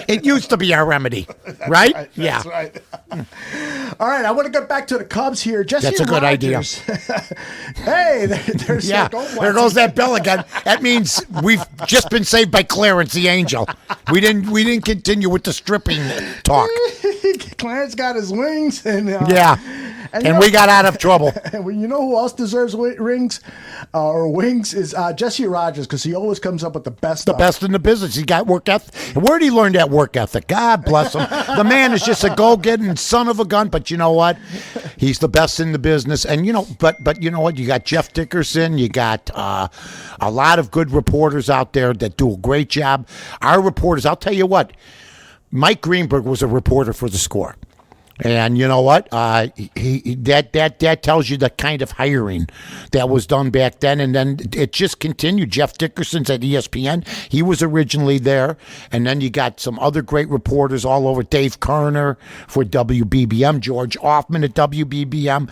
It used to be our remedy, right? That's right. All right, I want to get back to the Cubs here. Jesse That's a good Rogers. idea. there's Yeah, there goes that bell again. That means we've just been saved by Clarence the Angel. We didn't continue with the stripping talk. Clarence got his wings, and and we got out of trouble. And you know who else deserves rings or wings is Jesse Rogers, because he always comes up with the best. The best in the business. He got work ethic. Where did he learn that work ethic? God bless him. The man is just a go-getting son of a gun. But you know what? He's the best in the business. And but you know what? You got Jeff Dickerson. You got a lot of good reporters out there that do a great job. Our reporters. I'll tell you what. Mike Greenberg was a reporter for The Score. And you know what? That tells you the kind of hiring that was done back then, and then it just continued. Jeff Dickerson's at ESPN; he was originally there, and then you got some other great reporters all over. Dave Kerner for WBBM, George Offman at WBBM,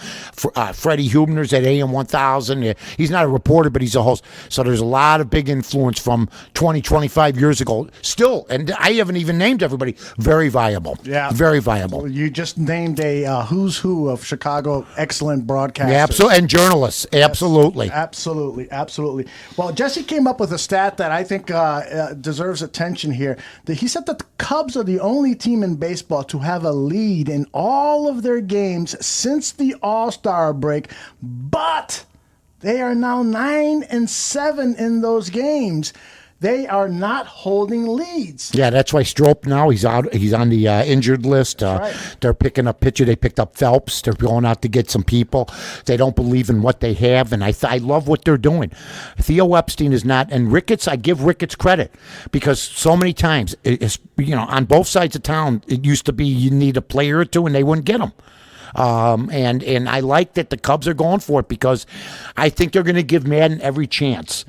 Freddie Hubner's at AM 1000. He's not a reporter, but he's a host. So there's a lot of big influence from 20, 25 years ago. Still, and I haven't even named everybody. Very viable. Yeah, very viable. You just named a who's who of Chicago excellent broadcasters. Yeah, absolutely, and journalists. Absolutely. Yes, absolutely. Well, Jesse came up with a stat that I think deserves attention here. He said that the Cubs are the only team in baseball to have a lead in all of their games since the All-Star break, but they are now 9-7 in those games. They are not holding leads. Yeah, that's why Strope now he's out. He's on the injured list. Right. They're picking up pitcher. They picked up Phelps. They're going out to get some people. They don't believe in what they have, and I love what they're doing. Theo Epstein is not, and Ricketts. I give Ricketts credit because so many times, on both sides of town, it used to be you need a player or two, and they wouldn't get them. And I like that the Cubs are going for it because I think they're going to give Madden every chance.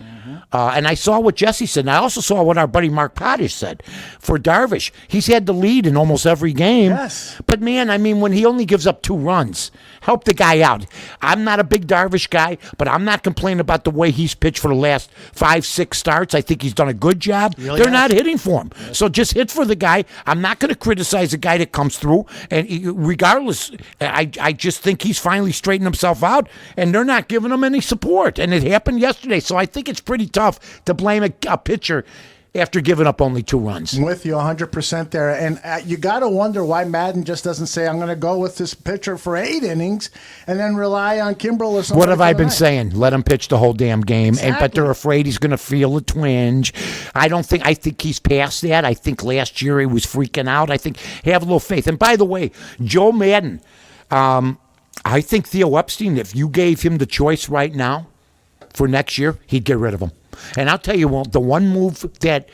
And I saw what Jesse said, and I also saw what our buddy Mark Potash said. For Darvish, he's had the lead in almost every game. Yes. But, man, I mean, when he only gives up 2 runs, help the guy out. I'm not a big Darvish guy, but I'm not complaining about the way he's pitched for the last 5-6 starts. I think he's done a good job. They're not hitting for him. Yes. So just hit for the guy. I'm not going to criticize a guy that comes through. And regardless, I just think he's finally straightened himself out, and they're not giving him any support. And it happened yesterday, so I think it's pretty tough to blame a pitcher after giving up only 2 runs. I'm with you 100% there. And you got to wonder why Madden just doesn't say, I'm going to go with this pitcher for 8 innings and then rely on Kimbrel or something. What have I been saying? Let him pitch the whole damn game. Exactly. But they're afraid he's going to feel a twinge. I think he's past that. I think last year he was freaking out. I think have a little faith. And by the way, Joe Madden, I think Theo Epstein, if you gave him the choice right now for next year, he'd get rid of him. And I'll tell you, the one move that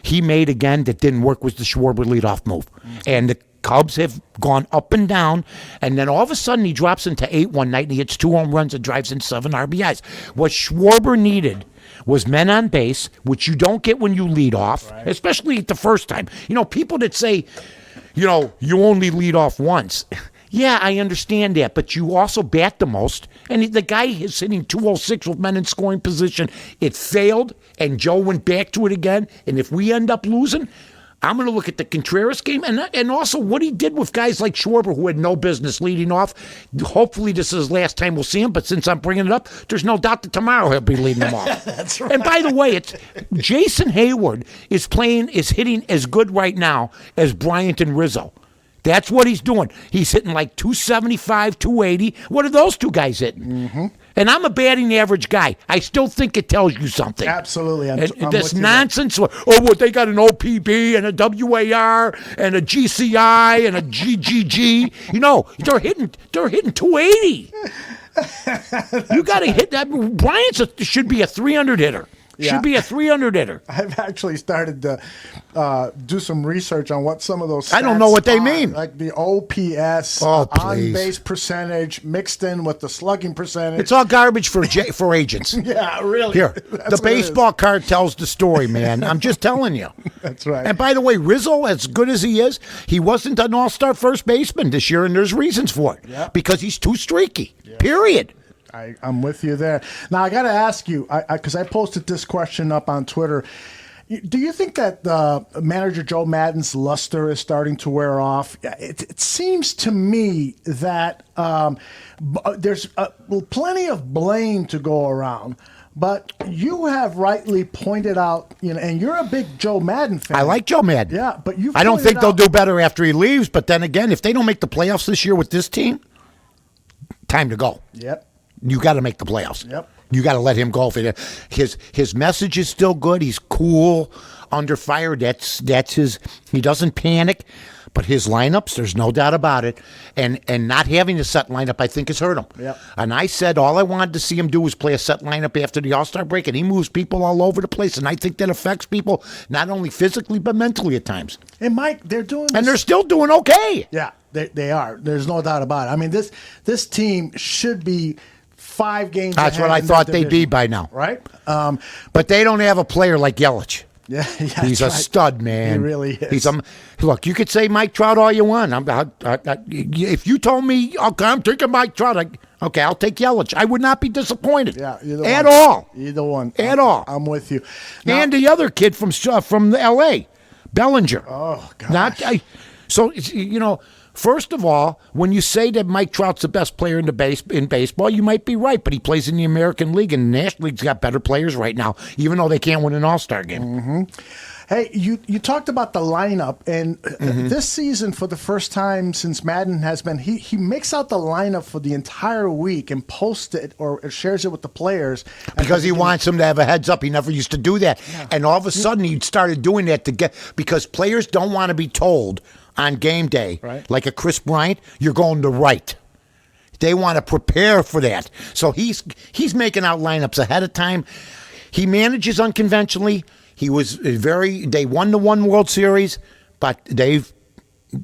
he made again that didn't work was the Schwarber leadoff move. And the Cubs have gone up and down, and then all of a sudden he drops into 8 one night, and he hits 2 home runs and drives in 7 RBIs. What Schwarber needed was men on base, which you don't get when you lead off, right, especially the first time. People that say, you only lead off once. Yeah, I understand that, but you also bat the most, and the guy is hitting 206 with men in scoring position. It failed, and Joe went back to it again, and if we end up losing, I'm going to look at the Contreras game and also what he did with guys like Schwarber, who had no business leading off. Hopefully this is his last time we'll see him, but since I'm bringing it up, there's no doubt that tomorrow he'll be leading them off. That's right. And by the way, Jason Hayward is hitting as good right now as Bryant and Rizzo. That's what he's doing. He's hitting like 275, 280. What are those 2 guys hitting? Mm-hmm. And I'm a batting average guy. I still think it tells you something. Absolutely. I'm this nonsense. They got an OPB and a WAR and a GCI and a GGG. They're hitting 280. You got to hit that. Bryant should be a 300 hitter. Yeah. Should be a 300 hitter. I've actually started to do some research on what some of those stats I don't know what they mean. Like the OPS, on-base percentage mixed in with the slugging percentage. It's all garbage for agents. Yeah, really. Here, the baseball card tells the story, man. I'm just telling you. That's right. And by the way, Rizzo, as good as he is, he wasn't an all-star first baseman this year, and there's reasons for it. Yep. Because he's too streaky, period. I'm with you there. Now, I got to ask you, because I posted this question up on Twitter. Do you think that manager Joe Madden's luster is starting to wear off? It seems to me that there's plenty of blame to go around. But you have rightly pointed out, and you're a big Joe Madden fan. I like Joe Madden. Yeah, but I don't think they'll do better after he leaves. But then again, if they don't make the playoffs this year with this team, time to go. Yep. You got to make the playoffs. Yep. You got to let him go. His message is still good. He's cool under fire. That's his. He doesn't panic, but his lineups, there's no doubt about it. And not having a set lineup, I think, has hurt him. Yep. And I said all I wanted to see him do was play a set lineup after the All-Star break, and he moves people all over the place. And I think that affects people not only physically but mentally at times. And Mike, they're doing this. And they're still doing okay. Yeah. They are. There's no doubt about it. I mean, this team should be 5 games. That's ahead what I in thought that they'd be division, by now. right? But they don't have a player like Yelich. Yeah, He's a stud, man. He really is. Look. You could say Mike Trout all you want. If you told me, okay, I'm taking Mike Trout, okay, I'll take Yelich. I would not be disappointed. Yeah, at all. Either one. At all. I'm with you. And the other kid from L.A., Bellinger. Oh gosh. So first of all, when you say that Mike Trout's the best player in baseball, you might be right, but he plays in the American League, and the National League's got better players right now, even though they can't win an All-Star game. Mm-hmm. Hey, you talked about the lineup, and this season, for the first time since Madden has been, he makes out the lineup for the entire week and posts it or shares it with the players. Because he wants them to have a heads up. He never used to do that. Yeah. And all of a sudden, he started doing that because players don't want to be told on game day, right, like a Chris Bryant, you're going to right. They want to prepare for that. So he's making out lineups ahead of time. He manages unconventionally. They won the one World Series, but they've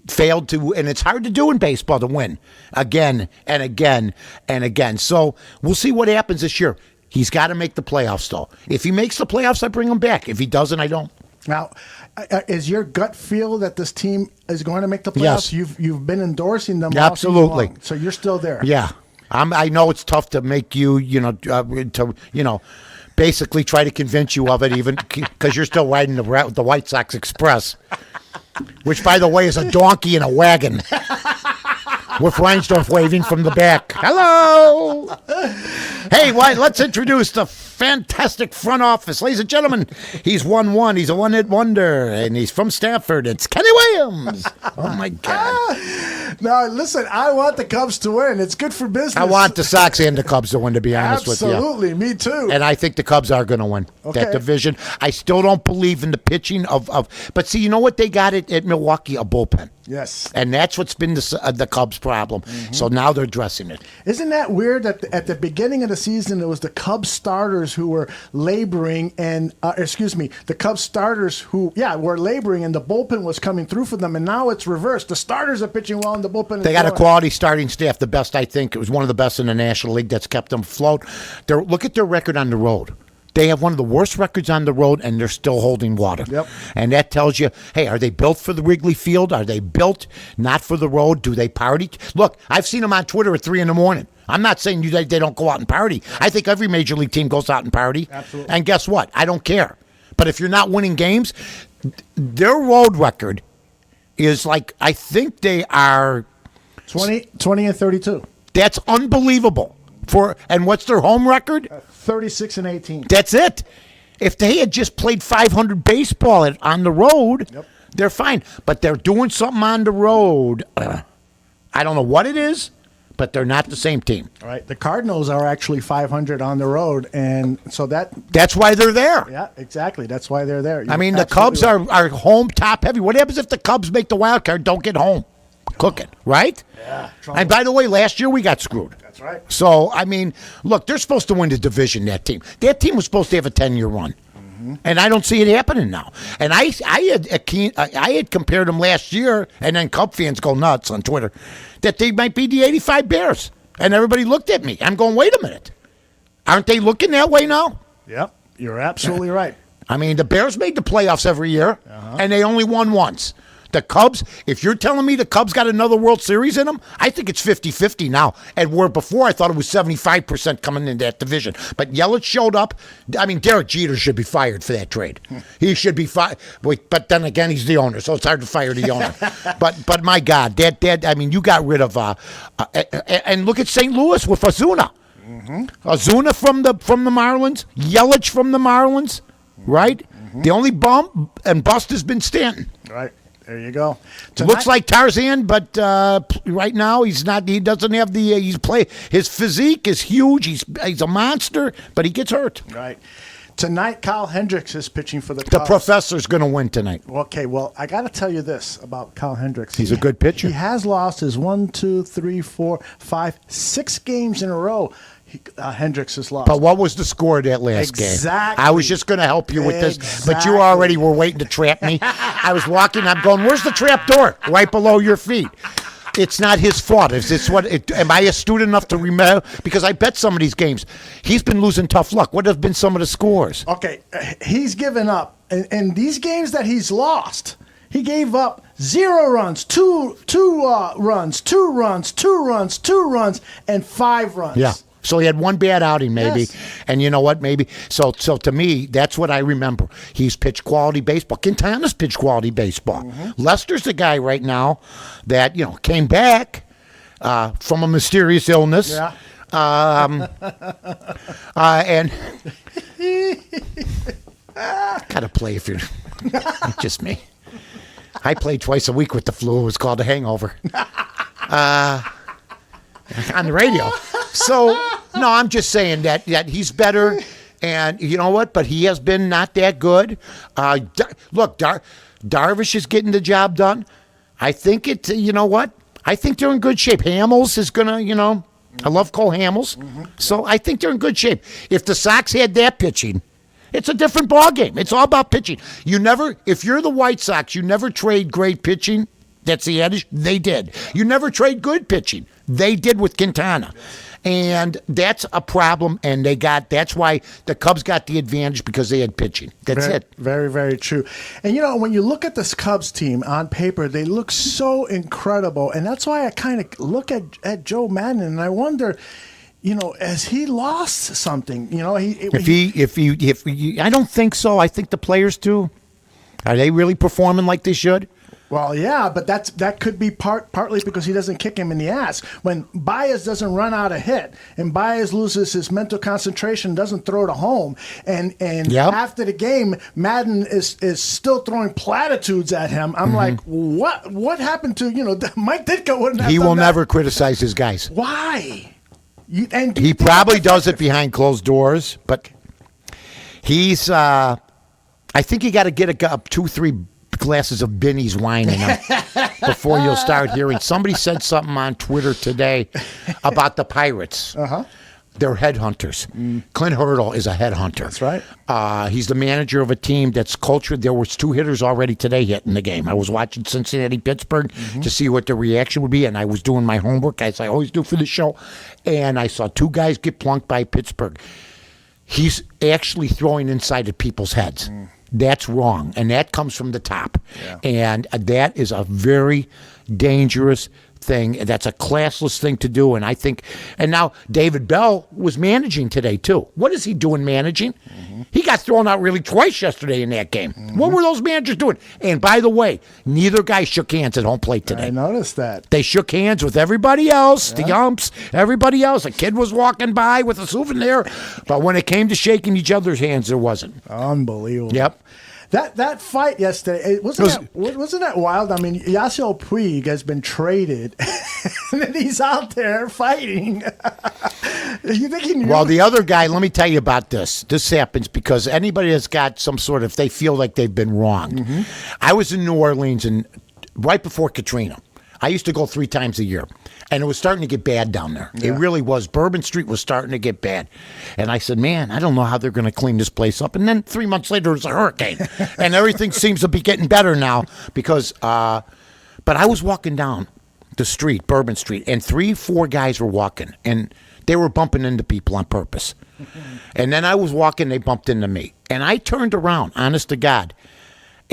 failed to, and it's hard to do in baseball to win again and again and again. So we'll see what happens this year. He's got to make the playoffs, though. If he makes the playoffs, I bring him back. If he doesn't, I don't. Now, is your gut feel that this team is going to make the Yes. playoffs? You've been endorsing them. Absolutely. All season long, so you're still there. Yeah, I know it's tough to make you, basically try to convince you of it, even because you're still riding the White Sox Express, which, by the way, is a donkey in a wagon with Reinsdorf waving from the back. Hello. Hey, let's introduce the fantastic front office. Ladies and gentlemen, he's 1-1. He's a one-hit wonder, and he's from Stanford. It's Kenny Williams. Oh, my God. Now, listen, I want the Cubs to win. It's good for business. I want the Sox and the Cubs to win, to be honest with you. Absolutely, me too. And I think the Cubs are going to win that division. I still don't believe in the pitching but see, you know what they got at Milwaukee? A bullpen. Yes. And that's what's been the Cubs' problem. Mm-hmm. So now they're addressing it. Isn't that weird that at the beginning of the season, it was the Cubs starters who were laboring and, the Cubs starters who, were laboring and the bullpen was coming through for them. And now it's reversed. The starters are pitching well and the bullpen is They got a quality starting staff, the best, I think. It was one of the best in the National League that's kept them afloat. Look at their record on the road. They have one of the worst records on the road, and they're still holding water. Yep. And that tells you, hey, are they built for the Wrigley Field? Are they built not for the road? Do they party? Look, I've seen them on Twitter at 3 a.m. I'm not saying they don't go out and party. I think every major league team goes out and party. Absolutely. And guess what? I don't care. But if you're not winning games, their road record is like, I think they are 20 and 32. That's unbelievable. And what's their home record? 36 and 18. That's it. If they had just played 500 baseball on the road, they're fine. But they're doing something on the road. I don't know what it is, but they're not the same team. All right. The Cardinals are actually 500 on the road, and so that's why they're there. Yeah, exactly. That's why they're there. I mean, the Cubs are home top heavy. What happens if the Cubs make the wild card, don't get home? Cooking, right? Yeah. And by the way, last year we got screwed. That's right. So, I mean, look, they're supposed to win the division, that team. That team was supposed to have a 10-year run. Mm-hmm. And I don't see it happening now. And I had compared them last year, and then Cub fans go nuts on Twitter, that they might be the 85 Bears. And everybody looked at me. I'm going, wait a minute. Aren't they looking that way now? Yep. You're absolutely right. I mean, the Bears made the playoffs every year, and they only won once. The Cubs, if you're telling me the Cubs got another World Series in them, I think it's 50-50 now. And where before I thought it was 75% coming in that division. But Yelich showed up. I mean, Derek Jeter should be fired for that trade. He should be fired. But then again, he's the owner, so it's hard to fire the owner. But my God, I mean, you got rid of and look at St. Louis with Ozuna. Mm-hmm. Ozuna from the Marlins, Yelich from the Marlins, right? Mm-hmm. The only bump and bust has been Stanton. Right. There you go. Looks like Tarzan, but right now he's not. He doesn't have the. His physique is huge. He's a monster, but he gets hurt. Right. Tonight, Kyle Hendricks is pitching for the Cubs. The professor's going to win tonight. Okay, well, I got to tell you this about Kyle Hendricks. He's a good pitcher. He has lost his 6 games in a row. Hendricks has lost. But what was the score of that last game? Exactly. I was just going to help you with this, but you already were waiting to trap me. I was walking. I'm going, where's the trap door? Right below your feet. It's not his fault. Am I astute enough to remember? Because I bet some of these games, he's been losing tough luck. What have been some of the scores? Okay, he's given up. In these games that he's lost, he gave up 0 runs, two runs, 2 runs, 2 runs, 2 runs, and 5 runs. Yeah. So he had one bad outing, maybe. Yes. And you know what? Maybe. So to me, that's what I remember. He's pitched quality baseball. Quintana's pitched quality baseball. Mm-hmm. Lester's the guy right now that, came back from a mysterious illness. Yeah. And gotta play if you're just me. I play twice a week with the flu. It was called a hangover. On the radio. So, no, I'm just saying that he's better, and you know what? But he has been not that good. Look, Darvish is getting the job done. I think you know what? I think they're in good shape. Hamels is going to, I love Cole Hamels. Mm-hmm. So I think they're in good shape. If the Sox had that pitching, it's a different ballgame. It's all about pitching. If you're the White Sox, you never trade great pitching. That's the adage. They did. You never trade good pitching. They did with Quintana. And that's a problem, and that's why the Cubs got the advantage, because they had pitching. That's it. Very, very true. And, when you look at this Cubs team on paper, they look so incredible. And that's why I kind of look at Joe Madden, and I wonder, has he lost something? If I don't think so. I think the players do. Are they really performing like they should? Well, yeah, but that could be partly because he doesn't kick him in the ass. When Baez doesn't run out a hit, and Baez loses his mental concentration, doesn't throw to home, and after the game, Madden is still throwing platitudes at him. I'm like, what happened to Mike Ditka? Wouldn't have he done will that. never criticize his guys. Why? He probably does it behind closed doors, but he's. I think you got to get up 2-3 glasses of Binny's wine in him before you'll start hearing. Somebody said something on Twitter today about the Pirates. Uh-huh. They're headhunters. Clint Hurdle is a headhunter. That's right. He's the manager of a team that's cultured. There was 2 hitters already today hitting the game. I was watching Cincinnati-Pittsburgh to see what the reaction would be, and I was doing my homework, as I always do for the show, and I saw 2 guys get plunked by Pittsburgh. He's actually throwing inside of people's heads. That's wrong, and that comes from the top. Yeah. And that is a very dangerous thing. That's a classless thing to do, and I think. And now David Bell was managing today too. What is he doing managing? He got thrown out really twice yesterday in that game. What were those managers doing? And by the way, neither guy shook hands at home plate today. I noticed that. They shook hands with everybody else, the umps, everybody else. A kid was walking by with a souvenir, but when it came to shaking each other's hands, there wasn't. Unbelievable. Yep. That fight yesterday, wasn't that wild? I mean, Yasiel Puig has been traded, and then he's out there fighting. You think he knew? Well, the other guy, let me tell you about this. This happens because anybody that's got some sort of, they feel like they've been wronged. I was in New Orleans right before Katrina. I used to go 3 times a year, and it was starting to get bad down there. Yeah. It really was. Bourbon Street was starting to get bad. And I said, man, I don't know how they're going to clean this place up. And then 3 months later, it was a hurricane. And everything seems to be getting better now because, but I was walking down the street, Bourbon Street, and 3-4 guys were walking, and they were bumping into people on purpose. And then I was walking, they bumped into me. And I turned around, honest to God,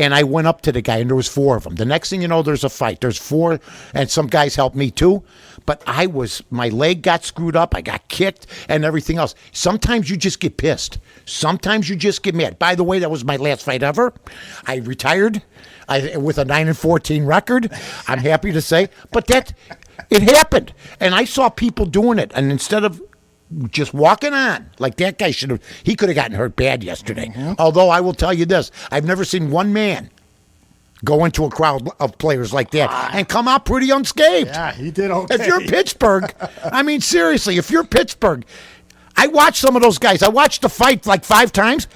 and I went up to the guy, and there was 4 of them. The next thing you know, there's a fight. There's 4, and some guys helped me too. But my leg got screwed up. I got kicked and everything else. Sometimes you just get pissed. Sometimes you just get mad. By the way, that was my last fight ever. I retired with a 9-14 record. I'm happy to say. But it happened. And I saw people doing it. And instead of just walking on, like that guy he could have gotten hurt bad yesterday. Although I will tell you this, I've never seen one man go into a crowd of players like that and come out pretty unscathed. Yeah, he did okay. If you're Pittsburgh, I mean, seriously, if you're Pittsburgh, I watched some of those guys. I watched the fight like 5 times.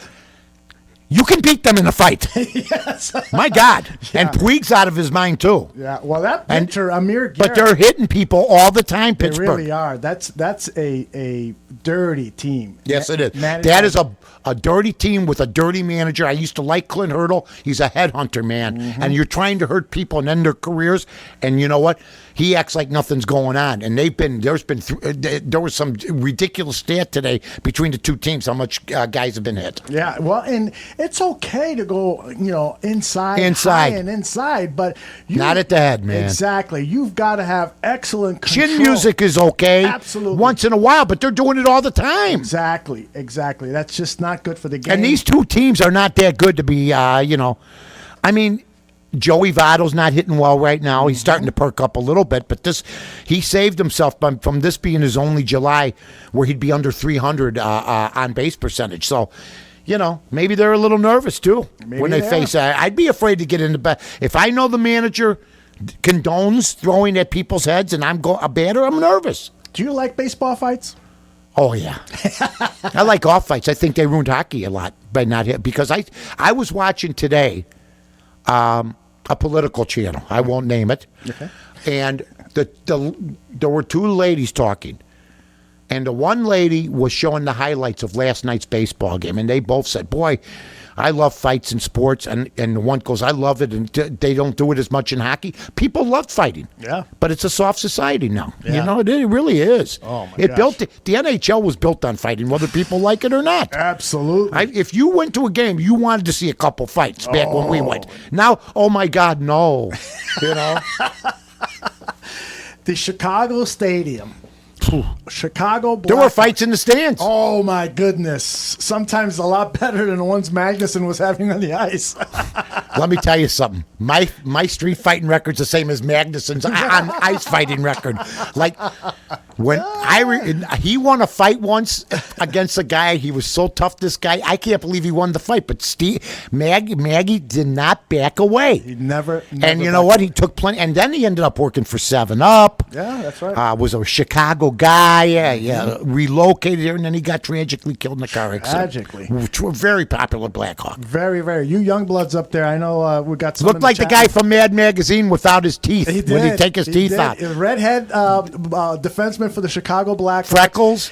You can beat them in a fight. Yes. My God. Yeah. And Puig's out of his mind, too. Yeah, well, that pitcher, Amir Garrett. But they're hitting people all the time, Pittsburgh. They really are. That's a dirty team. Yes, it is. That is a dirty team with a dirty manager. I used to like Clint Hurdle. He's a headhunter, man. And you're trying to hurt people and end their careers. And you know what? he acts like nothing's going on. And there was some ridiculous stat today between the two teams how much guys have been hit. Yeah, well, and it's okay to go, inside, high and inside, but not at the head, man. Exactly. You've got to have excellent control. Chin music is okay, absolutely, once in a while, but they're doing it all the time. Exactly. That's just not good for the game. And these two teams are not that good to be, I mean, Joey Votto's not hitting well right now. He's starting to perk up a little bit, but he saved himself from this being his only July where he'd be under 300 on base percentage. So, maybe they're a little nervous too when they face. I'd be afraid to get in the bat. If I know the manager condones throwing at people's heads and I'm a batter, I'm nervous. Do you like baseball fights? Oh yeah, I like off fights. I think they ruined hockey a lot by not hit because I was watching today. A political channel. I won't name it. Okay. And there were two ladies talking. And the one lady was showing the highlights of last night's baseball game. And they both said, boy, I love fights in sports. And the one goes, I love it. And they don't do it as much in hockey. People love fighting. Yeah. But it's a soft society now. Yeah. It really is. Oh, my gosh. The NHL was built on fighting, whether people like it or not. Absolutely. If you went to a game, you wanted to see a couple fights back when we went. Now, oh, my God, no. The Chicago Stadium. Chicago Black. There were fights in the stands. Oh, my goodness. Sometimes a lot better than the ones Magnuson was having on the ice. Let me tell you something. My street fighting record's the same as Magnuson's on ice fighting record. Like, when he won a fight once against a guy, he was so tough, this guy. I can't believe he won the fight, but Maggie did not back away. He never and you know what? He took plenty, and then he ended up working for 7-Up. Yeah, that's right. Was a Chicago guy, relocated here, and then he got tragically killed in a car accident. Tragically. Which were very popular Blackhawk. Very, very. You young bloods up there, I know we got some. Looked like the guy from Mad Magazine without his teeth. He did. When he take his teeth out. Redhead defenseman for the Chicago Blackhawks. Freckles.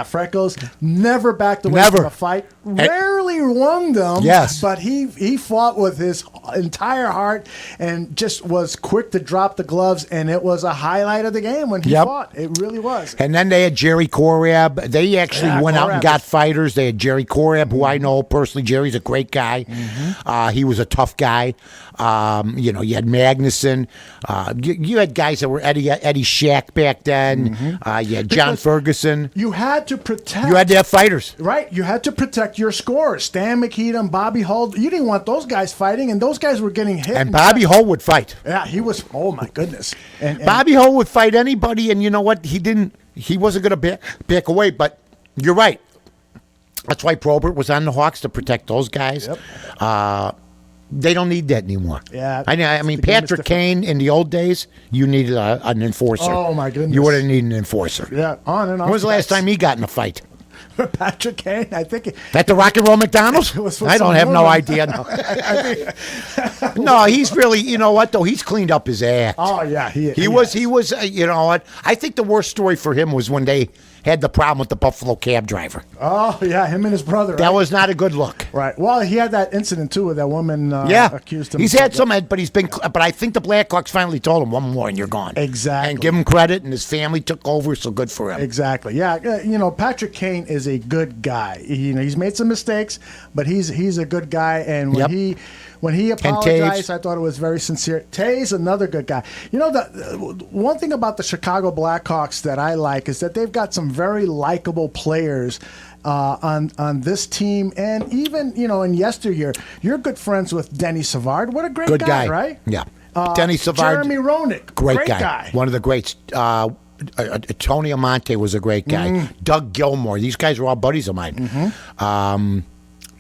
Freckles. Never backed away from a fight. Rarely won them. Yes. But he fought with his entire heart and just was quick to drop the gloves, and it was a highlight of the game when he fought. It really was. And then they had Jerry Korab. They actually went out and got fighters. They had Jerry Korab, who I know personally. Jerry's a great guy. Mm-hmm. He was a tough guy. You had Magnuson. You had guys that were Eddie Shack back then. You had John Ferguson. You had to protect. You had to have fighters. Right. You had to protect your scorers. Stan Mikita, Bobby Hull. You didn't want those guys fighting, and those guys were getting hit. And Bobby Hull would fight. Yeah, he was. Oh, my goodness. And Bobby Hull would fight anybody, and you know what? He wasn't going to back away, but you're right. That's why Probert was on the Hawks to protect those guys. Yep. They don't need that anymore. Yeah. I mean, Patrick Kane in the old days, you needed an enforcer. Oh, my goodness. You would have needed an enforcer. Yeah, on and off. When was the last time he got in a fight? Patrick Kane, I think. At the Rock and Roll McDonald's? I don't have no idea. No. No, he's really, you know what, though? He's cleaned up his act. Oh, yeah. He was, you know what? I think the worst story for him was when they had the problem with the Buffalo cab driver. Oh, yeah, him and his brother. That was not a good look. Right. Well, he had that incident, too, where that woman accused him. He's had some, but but I think the Blackhawks finally told him one more and you're gone. Exactly. And give him credit, and his family took over, so good for him. Exactly. Yeah, Patrick Kane is a good guy. He's made some mistakes, but he's a good guy, and when he apologized, I thought it was very sincere. Tay's another good guy. The one thing about the Chicago Blackhawks that I like is that they've got some very likable players on this team, and even in yesteryear, you're good friends with Denny Savard. What a great guy, right? Yeah, Denny Savard, Jeremy Roenick, great guy, one of the greats. Tony Amonte was a great guy. Doug Gilmore. These guys were all buddies of mine.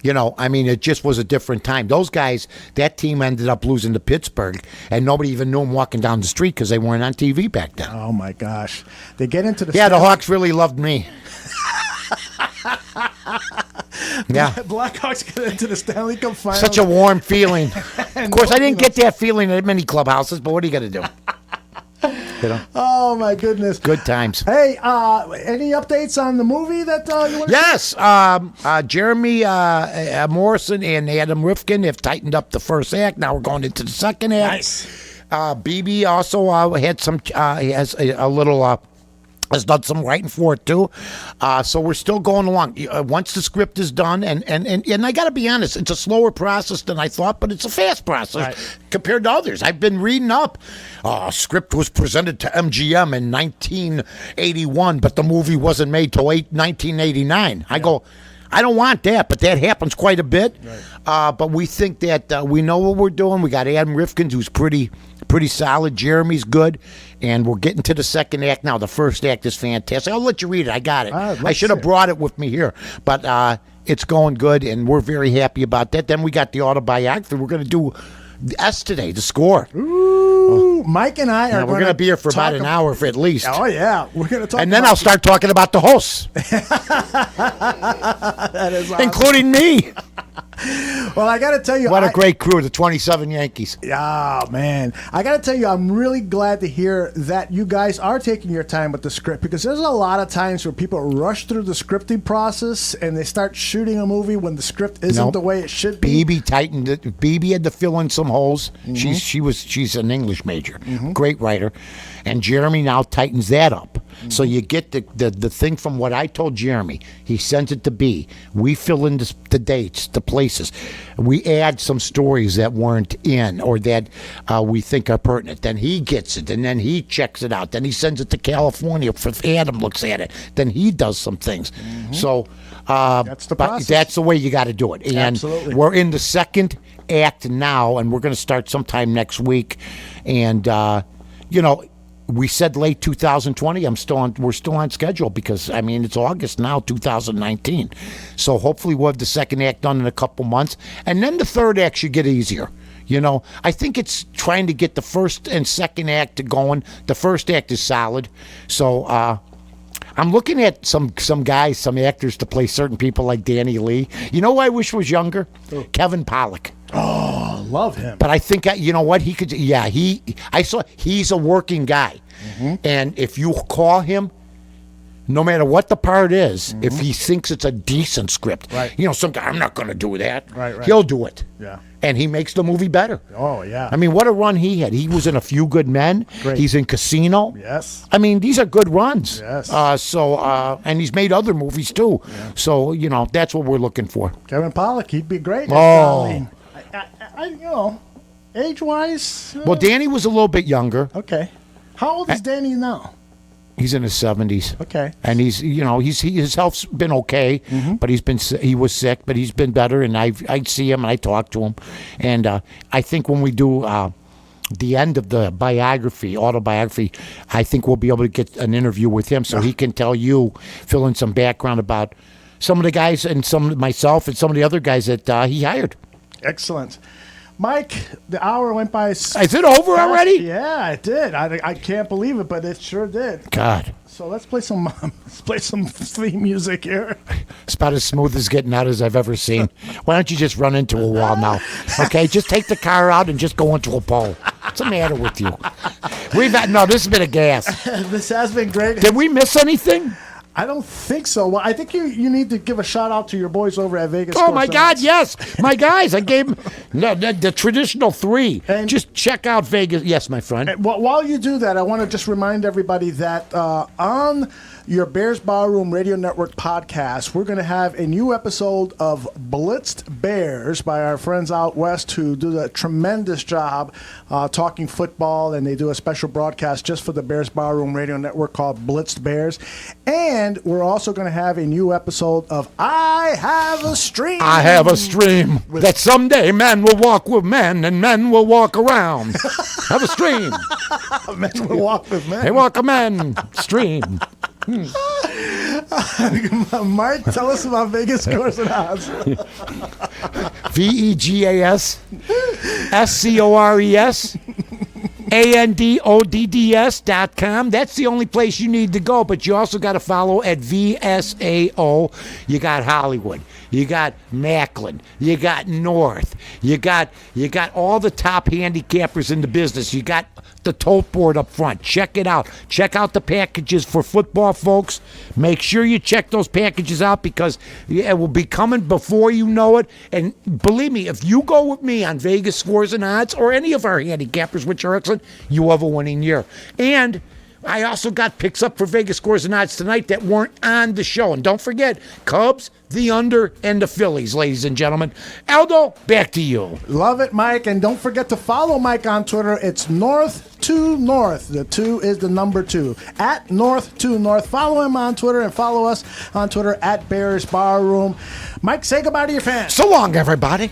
It just was a different time. Those guys, that team ended up losing to Pittsburgh, and nobody even knew them walking down the street because they weren't on TV back then. Oh, my gosh. They get into the... Yeah, the Hawks really loved me. Yeah. Blackhawks get into the Stanley Cup Finals. Such a warm feeling. Of course, I didn't get that feeling at many clubhouses, but what are you going to do? Oh, my goodness. Good times. Hey, any updates on the movie that you want to Yes. Jeremy Morrison and Adam Rifkin have tightened up the first act. Now we're going into the second act. Nice. BB also had some has a little. Has done some writing for it too, so we're still going along. Once the script is done, and I got to be honest, it's a slower process than I thought, but it's a fast process compared to others. I've been reading up. Script was presented to MGM in 1981, but the movie wasn't made till 1989. I go, I don't want that, but that happens quite a bit. Right. But we think that we know what we're doing. We got Adam Rifkin, who's pretty solid. Jeremy's good, and we're getting to the second act now. The first act is fantastic. I'll let you read it. I got it. I should have brought it with me here, but it's going good, and we're very happy about that. Then we got the autobiography. We're going to do S today, the score. Ooh, Mike and I are we're going to be here for about an hour for at least. Oh, yeah. We're going to talk and then I'll start talking about the hosts. That is awesome. Including me. Well, I got to tell you. What a great crew, the 27 Yankees. Yeah, man. I got to tell you, I'm really glad to hear that you guys are taking your time with the script, because there's a lot of times where people rush through the scripting process and they start shooting a movie when the script isn't the way it should be. BB tightened it. BB had to fill in some holes. Mm-hmm. She's an English major. Mm-hmm. Great writer. And Jeremy now tightens that up. Mm-hmm. So you get the thing from what I told Jeremy. He sends it to B. We fill in the dates, the places. We add some stories that weren't in or that we think are pertinent. Then he gets it, and then he checks it out. Then he sends it to California. Adam looks at it. Then he does some things. Mm-hmm. So that's the process. That's the way you got to do it. And absolutely. We're in the second act now, and we're going to start sometime next week. And we said late 2020. We're still on schedule because it's August now, 2019. So hopefully we'll have the second act done in a couple months, and then the third act should get easier. I think it's trying to get the first and second act going. The first act is solid, so I'm looking at some guys, some actors to play certain people like Danny Lee. You know who I wish was younger? Oh. Kevin Pollak. Oh, love him. But I think you know what he could. Yeah, he's a working guy, and if you call him, no matter what the part is, if he thinks it's a decent script, some guy, I'm not going to do that. Right. He'll do it. Yeah. And he makes the movie better. Oh, yeah. What a run he had. He was in A Few Good Men. Great. He's in Casino. Yes. These are good runs. Yes. And he's made other movies too. Yeah. So, that's what we're looking for. Kevin Pollak, he'd be great. Oh. Age-wise. Well, Danny was a little bit younger. Okay. How old is Danny now? He's in his 70s. Okay. And his health's been okay, but he was sick, but he's been better, and I see him and I talk to him, and I think when we do the end of the autobiography, I think we'll be able to get an interview with him so he can fill in some background about some of the guys and myself and some of the other guys that he hired. Excellent. Mike, the hour went by. Is it over already? Yeah, it did. I can't believe it, but it sure did. God. So let's play some theme music here. It's about as smooth as getting out as I've ever seen. Why don't you just run into a wall now? Okay, just take the car out and just go into a pole. What's the matter with you? This has been a gas. This has been great. Did we miss anything? I don't think so. Well, I think you need to give a shout out to your boys over at Vegas. Oh, my God, yes. My guys, I gave them the traditional 3. And just check out Vegas. Yes, my friend. While you do that, I want to just remind everybody that on your Bears Barroom Radio Network podcast, we're going to have a new episode of Blitzed Bears by our friends out west who do a tremendous job talking football, and they do a special broadcast just for the Bears Barroom Radio Network called Blitzed Bears. And we're also going to have a new episode of I Have a Stream. I have a stream that someday men will walk with men and men will walk around. Have a stream. Men will walk with men. They walk a man stream. Mike, tell us about Vegas Scores and Odds. VEGAS SCORES ANDODDS.com. That's the only place you need to go, but you also got to follow at VSAO. You got Hollywood, you got Macklin, you got North, you got all the top handicappers in the business. You got the tote board up front. Check it out. Check out the packages for football folks. Make sure you check those packages out because it will be coming before you know it. And believe me, if you go with me on Vegas Scores and Odds or any of our handicappers, which are excellent, you have a winning year. And I also got picks up for Vegas Scores and Odds tonight that weren't on the show. And don't forget, Cubs, the under, and the Phillies, ladies and gentlemen. Aldo, back to you. Love it, Mike. And don't forget to follow Mike on Twitter. It's North to North. The 2 is the number 2. At North to North. Follow him on Twitter and follow us on Twitter at Bears Barroom. Mike, say goodbye to your fans. So long, everybody.